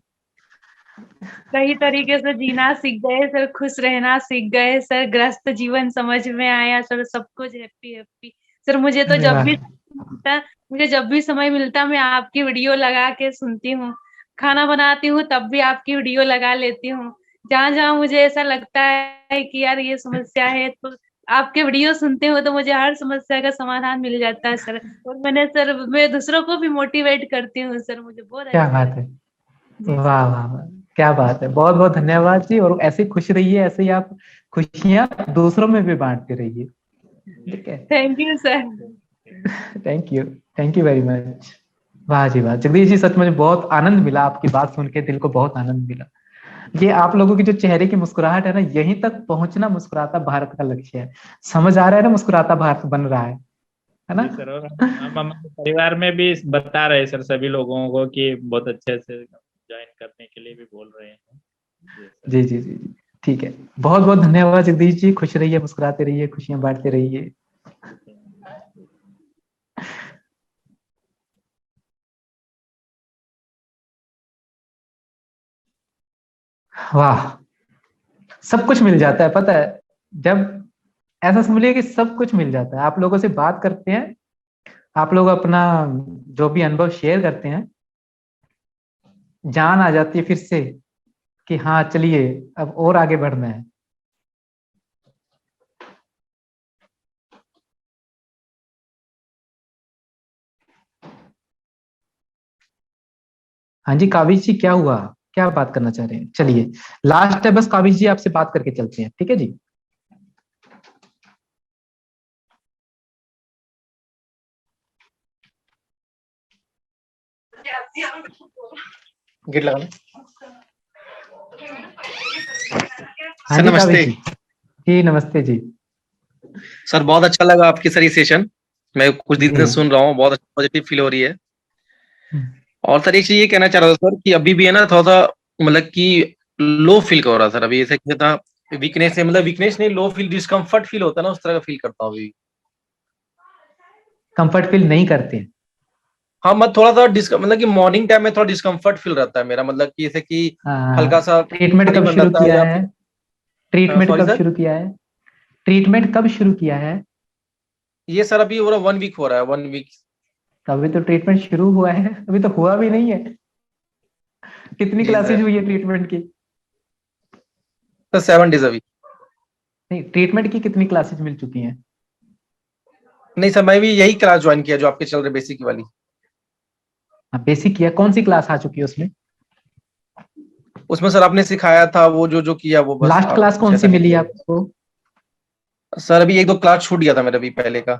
सही तरीके से जीना सीख गए सर, खुश रहना सीख गए सर, ग्रस्त जीवन समझ में आया सर, सब कुछ हैप्पी हैप्पी। सर मुझे तो अरे जब वाह। भी मिलता मुझे जब भी समय मिलता मैं आपकी वीडियो लगा के सुनती हूँ। खाना बनाती हूँ तब भी आपकी वीडियो लगा लेती हूँ। जहाँ जहाँ मुझे ऐसा लगता है कि यार ये समस्या है, तो आपके वीडियो सुनते हो तो मुझे हर समस्या का समाधान मिल जाता है सर। और मैं दूसरों को भी मोटिवेट करती हूँ सर, मुझे बहुत क्या अच्छा बात लगता है। है। जी वाह वाह वाह। क्या बात है, बहुत बहुत धन्यवाद जी, और ऐसे खुश रहिए, ऐसे ही आप खुशियां दूसरों में भी बांटते रहिए। ठीक है। Thank you sir. Thank you. Thank you very much. वाह जी वाह, जगदीश जी, सच मुझे बहुत आनंद मिला, आपकी बात सुन के दिल को बहुत आनंद मिला। ये आप लोगों की जो चेहरे की मुस्कुराहट है ना, यहीं तक पहुंचना मुस्कुराता भारत का लक्ष्य है। समझ आ रहा है ना, मुस्कुराता भारत बन रहा है ना। जी सर। और हम हमारे परिवार में भी बता रहे हैं सर सभी लोगों को कि बहुत अच्छे से ज्वाइन करने के लिए भी बोल रहे हैं। जी सर। जी जी जी जी। ठीक है। बहुत बहुत धन्यवाद जगदीश जी, खुश रहिए, मुस्कुराते रहिए, खुशियां बांटते रहिए। वाह। सब कुछ मिल जाता है, पता है, जब ऐसा समझिए कि सब कुछ मिल जाता है, आप लोगों से बात करते हैं, आप लोग अपना जो भी अनुभव शेयर करते हैं, जान आ जाती है फिर से कि हाँ चलिए, अब और आगे बढ़ना है। हाँ जी, काबिज जी, क्या हुआ, क्या बात करना चाह रहे हैं, चलिए लास्ट है बस, काबिज जी आपसे बात करके चलते हैं, ठीक है जी। गिर लगा। हाँ सर जी काबिज नमस्ते। जी। जी नमस्ते जी। सर बहुत अच्छा लगा आपकी सर ये सेशन। मैं कुछ दिन से जी। सुन रहा हूँ, बहुत पॉजिटिव फील हो रही है। हम्म। और सर एक चीज ये कहना चाह रहा था सर कि अभी भी है ना थोड़ा सा मतलब कि लो फील कर रहा सर अभी, जैसे कि था वीकनेस है, मतलब वीकनेस नहीं, लो फील, डिस्कम्फर्ट फील होता है ना, उस तरह का फील करता हूँ अभी। कंफर्ट फील नहीं करते हैं। हाँ मैं थोड़ा सा मतलब कि मॉर्निंग टाइम में थोड़ा डिस्कम्फर्ट फील रहता है मेरा, मतलब कि जैसे कि हल्का सा ट्रीटमेंट कब भारीपन शुरू रहता है, किया या है? फिर ट्रीटमेंट सॉरी कब सर। शुरू किया है? ट्रीटमेंट कब शुरू किया है? ये सर अभी पूरा 1 वीक हो रहा है, 1 वीक। अभी तो ट्रीटमेंट शुरू हुआ है, अभी तो हुआ भी नहीं है। कितनी जी क्लासेज सर। हुई है ट्रीटमेंट की? सर 7 डेज अभी। नहीं, ट्रीटमेंट की कितनी क्लासेज मिल चुकी हैं? नहीं सर, मैं भी यही क्लास ज्वाइन किया जो आपके चल रहे बेसिक वाली। हाँ, बेसिक किया। कौन सी क्लास आ चुकी है उसमें? उसमें सर आपने सिखाया था वो जो जो किया वो बस, लास्ट और क्लास कुछ कौन ऐसा सी नहीं मिली किया। आपको? सर अभी 1-2 क्लास छूट गया था मेरा अभी पहले का।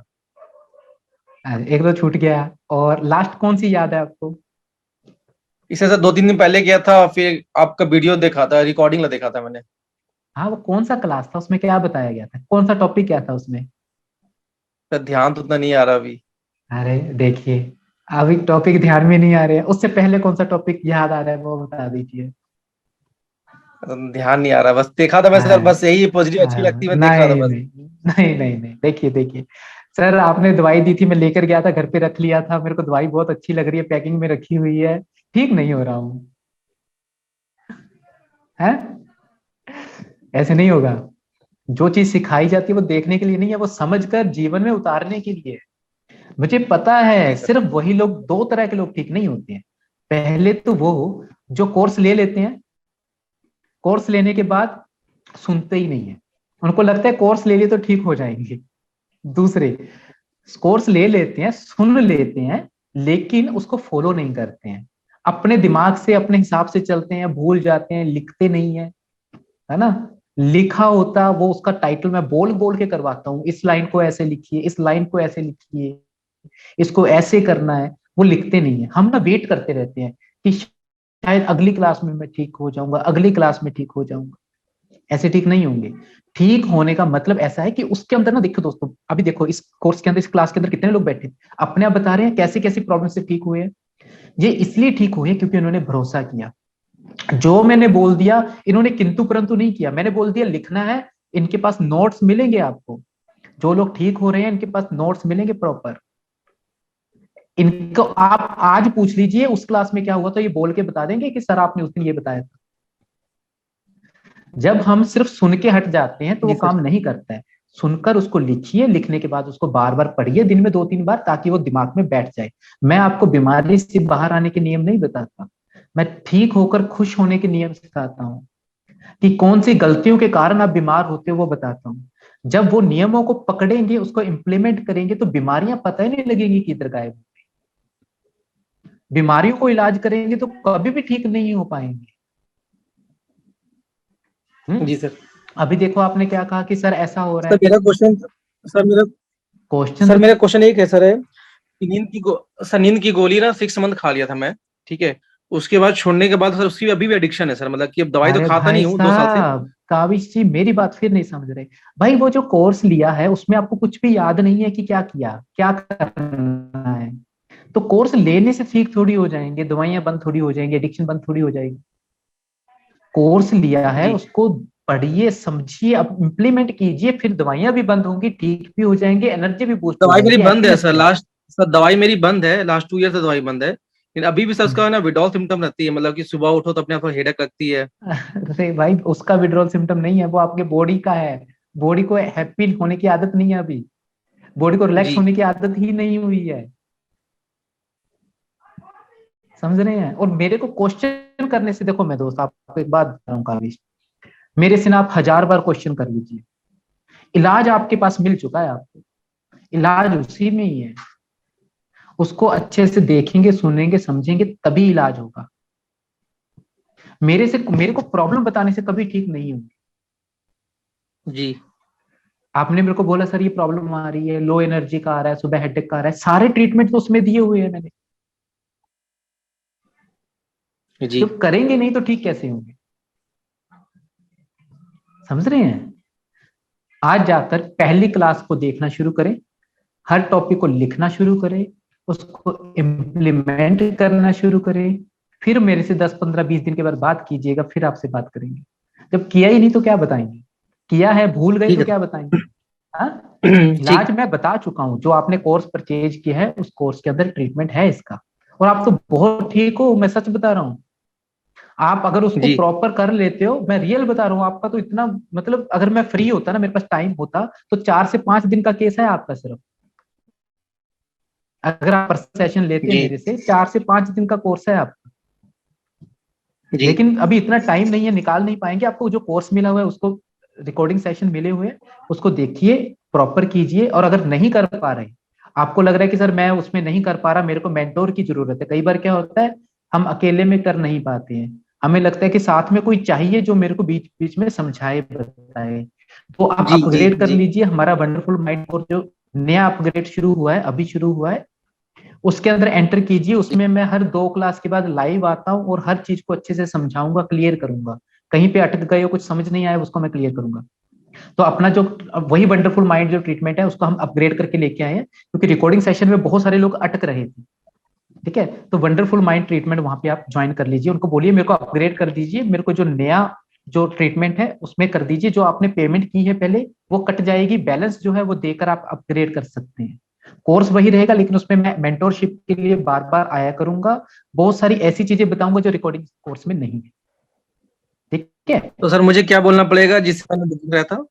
एक तो छूट गया। और लास्ट कौन सी याद है आपको? इसे सर 2-3 दिन पहले किया था, फिर आपका वीडियो देखा था, रिकॉर्डिंग ला देखा था मैंने। हाँ, वो कौन सा क्लास था? उसमें क्या बताया गया था? कौन सा टॉपिक क्या था उसमें? सर ध्यान तो उतना नहीं आ रहा अभी। अरे देखिए, अभी टॉपिक ध्यान में नहीं आ रहे हैं, उससे पहले कौन सा टॉपिक याद आ रहा है वो बता दीजिए। ध्यान नहीं आ रहा, बस देखा था मैं सर, हाँ, बस यही पॉजिटिव अच्छी हाँ, लगती है, मैं देख रहा था नहीं बस। नहीं नहीं नहीं नहीं, देखिए देखिए। सर, आपने दवाई दी थी, मैं लेकर गया था, घर पे रख लिया था, मेरे को दवाई बहुत अच्छी लग रही है, पैकिंग में रखी हुई है। ठीक नहीं हो रहा हूँ। है? ऐसे नहीं होगा। जो चीज सिखाई जाती है वो देखने के लिए नहीं है, वो समझकर जीवन में उतारने के लिए है। मुझे पता है, जी सर। सिर्फ वही लोग, दो तरह के लोग ठीक नहीं होते हैं। पहले तो वो जो कोर्स ले लेते हैं, कोर्स लेने के बाद सुनते ही नहीं है, उनको लगता है कोर्स ले लिए तो ठीक हो जाएंगे। दूसरे कोर्स ले लेते हैं, सुन लेते हैं, लेकिन उसको फॉलो नहीं करते हैं, अपने दिमाग से अपने हिसाब से चलते हैं, भूल जाते हैं, लिखते नहीं है। है ना? लिखा होता वो उसका टाइटल मैं बोल बोल के करवाता हूँ, इस लाइन को ऐसे लिखिए, इस लाइन को ऐसे लिखिए, इसको ऐसे करना है। वो लिखते नहीं है। हम ना वेट करते रहते हैं कि शायद अगली क्लास में मैं ठीक हो जाऊंगा, अगली क्लास में ठीक हो जाऊंगा। ऐसे ठीक नहीं होंगे। ठीक होने का मतलब ऐसा है कि उसके अंदर ना, देखो दोस्तों, अभी देखो इस कोर्स के अंदर, इस क्लास के अंदर कितने लोग बैठे अपने आप बता रहे हैं कैसे कैसी प्रॉब्लम से ठीक हुए हैं। ये इसलिए ठीक हुए क्योंकि उन्होंने भरोसा किया। जो मैंने बोल दिया, इन्होंने किंतु परंतु नहीं किया। मैंने बोल दिया लिखना है, इनके पास नोट्स मिलेंगे आपको। जो लोग ठीक हो रहे हैं इनके पास नोट्स मिलेंगे प्रॉपर। इनको आप आज पूछ लीजिए उस क्लास में क्या हुआ, तो ये बोल के बता देंगे कि सर आपने उस दिन ये बताया था। जब हम सिर्फ सुन के हट जाते हैं तो वो जी सर। काम नहीं करता है। सुनकर उसको लिखिए, लिखने के बाद उसको बार बार पढ़िए, दिन में 2-3 बार, ताकि वो दिमाग में बैठ जाए। मैं आपको बीमारी से बाहर आने के नियम नहीं बताता, मैं ठीक होकर खुश होने के नियम सिखाता हूँ। कि कौन सी गलतियों के कारण आप बीमार होते हो वो बताता हूँ। जब वो नियमों को पकड़ेंगे, उसको इम्प्लीमेंट करेंगे, तो बीमारियां पता ही नहीं लगेंगी कि इधर गायब हो गई। बीमारियों को इलाज करेंगे तो कभी भी ठीक नहीं हो पाएंगे। जी सर। अभी देखो, आपने क्या कहा कि सर ऐसा हो रहा सर है। मेरा क्वेश्चन, सर मेरा क्वेश्चन सर तो मेरा क्वेश्चन एक है सर, है कि सर नींद की गोली ना 6 मंथ खा लिया था मैं, ठीक है। उसके बाद छोड़ने के बाद सर उसकी अभी भी एडिक्शन है सर, मतलब कि अब दवाई तो अरे खाता भाई नहीं हूँ 2 साल से। साहब, काविश जी मेरी बात फिर नहीं समझ रहे। भाई, वो जो कोर्स लिया है उसमें आपको कुछ भी याद नहीं है कि क्या किया, क्या करना है। तो कोर्स लेने से ठीक थोड़ी हो जाएंगे, दवाइयां बंद थोड़ी हो जाएंगी, एडिक्शन बंद थोड़ी हो जाएगी। कोर्स लिया है जी। उसको पढ़िए, समझिए, अब इम्प्लीमेंट कीजिए, फिर दवाइयां भी बंद होंगी, ठीक भी हो जाएंगे, एनर्जी भी बूस्ट हो दवाई मेरी जाएगी। बंद है हैप्पीनेस सर, भी लास्ट, सर दवाई मेरी बंद है, लास्ट 2 ईयर से दवाई बंद है, लेकिन अभी भी सर उसका ना विड्रॉल सिम्टम रहती है, मतलब कि सुबह उठो तो अपने आप हेडेक लगती है। अरे भाई, उसका विड्रॉल सिम्टम नहीं है, वो आपके बॉडी का है। बॉडी को हैप्पी होने की आदत नहीं है अभी। बॉडी को रिलैक्स जी। होने की आदत ही नहीं हुई है। समझ रहे हैं? और मेरे को क्वेश्चन करने से, देखो मैं दोस्त आपको एक बात बता रहा हूँ काविश, मेरे से ना आप 1000 बार क्वेश्चन कर लीजिए, इलाज आपके पास मिल चुका है आपको। इलाज उसी में ही है। उसको अच्छे से देखेंगे, सुनेंगे, समझेंगे, तभी इलाज होगा। मेरे को प्रॉब्लम बताने से कभी ठीक नहीं होगी। जी। आपने मेरे को बोला सर ये प्रॉब्लम आ रही है, लो एनर्जी का आ रहा है, सुबह हेडेक का आ रहा है, सारे ट्रीटमेंट तो उसमें दिए हुए हैं मैंने। जी। जब करेंगे नहीं तो ठीक कैसे होंगे? समझ रहे हैं? आज जाकर पहली क्लास को देखना शुरू करें, हर टॉपिक को लिखना शुरू करें, उसको इम्प्लीमेंट करना शुरू करें, फिर मेरे से 10, 15, 20 दिन के बाद बात कीजिएगा, फिर आपसे बात करेंगे। जब किया ही नहीं तो क्या बताएंगे, किया है भूल गए तो क्या बताएंगे। हाँ, इलाज मैं बता चुका हूँ, जो आपने कोर्स परचेज किया है उस कोर्स के अंदर ट्रीटमेंट है इसका, और आप तो बहुत ठीक हो, मैं सच बता रहा हूँ। आप अगर उसको प्रॉपर कर लेते हो, मैं रियल बता रहा हूँ, आपका तो इतना मतलब, अगर मैं फ्री होता ना, मेरे पास टाइम होता, तो 4 से 5 दिन का केस है आपका सिर्फ। अगर आप सेशन लेते हैं मेरे से, 4 से 5 दिन का कोर्स है आपका। लेकिन अभी इतना टाइम नहीं है, निकाल नहीं पाएंगे। आपको जो कोर्स मिला हुआ है, उसको रिकॉर्डिंग सेशन मिले हुए हैं, उसको देखिए, प्रॉपर कीजिए। और अगर नहीं कर पा रहे, आपको लग रहा है कि सर मैं उसमें नहीं कर पा रहा, मेरे को मेंटोर की जरूरत है। कई बार क्या होता है, हम अकेले में कर नहीं पाते हैं, हमें लगता है कि साथ में कोई चाहिए जो मेरे को बीच बीच में समझाए, बताए। तो आप अपग्रेड कर लीजिए। हमारा वंडरफुल माइंड कोर्स जो नया अपग्रेड शुरू हुआ है, अभी शुरू हुआ है, उसके अंदर एंटर कीजिए। उसमें मैं हर 2 क्लास के बाद लाइव आता हूँ और हर चीज को अच्छे से समझाऊंगा, क्लियर करूंगा। कहीं पे अटक गए हो, कुछ समझ नहीं आया, उसको मैं क्लियर करूंगा। तो अपना जो वही वंडरफुल माइंड जो ट्रीटमेंट है, उसको हम अपग्रेड करके लेके आए हैं, क्योंकि रिकॉर्डिंग सेशन में बहुत सारे लोग अटक रहे थे। ठीक है, तो वंडरफुल माइंड ट्रीटमेंट वहां पे आप ज्वाइन कर लीजिए। उनको बोलिए मेरे को अपग्रेड कर दीजिए, मेरे को जो नया जो ट्रीटमेंट है उसमें कर दीजिए। जो आपने पेमेंट की है पहले, वो कट जाएगी, बैलेंस जो है वो देकर आप अपग्रेड कर सकते हैं। कोर्स वही रहेगा, लेकिन उसमें मैं मेंटोरशिप के लिए बार बार आया करूंगा। बहुत सारी ऐसी चीजें बताऊंगा जो रिकॉर्डिंग कोर्स में नहीं है। ठीक है, तो सर मुझे क्या बोलना पड़ेगा जिससे मैंने बुक कराया था?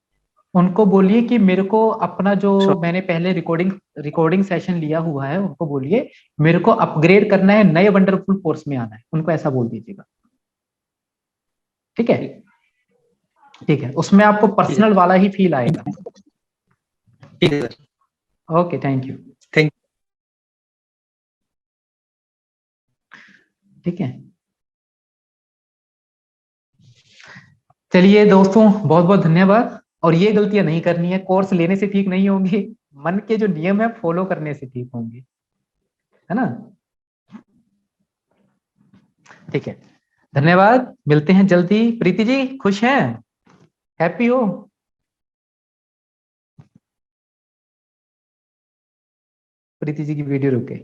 उनको बोलिए कि मेरे को अपना जो मैंने पहले रिकॉर्डिंग सेशन लिया हुआ है, उनको बोलिए मेरे को अपग्रेड करना है, नए वंडरफुल कोर्स में आना है। उनको ऐसा बोल दीजिएगा। ठीक है, ठीक है, उसमें आपको पर्सनल वाला ही फील आएगा। ठीक है sir. Okay, thank you. Thank ठीक है, चलिए दोस्तों, बहुत बहुत धन्यवाद। और ये गलतियां नहीं करनी है, कोर्स लेने से ठीक नहीं होंगी, मन के जो नियम है फॉलो करने से ठीक होंगे, है ना। ठीक है, धन्यवाद, मिलते हैं जल्दी। प्रीति जी खुश हैं, हैप्पी हो? प्रीति जी की वीडियो रुके।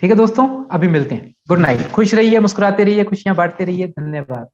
ठीक है दोस्तों, अभी मिलते हैं। गुड नाइट, खुश रहिए, मुस्कुराते रहिए, खुशियां बांटते रहिए। धन्यवाद।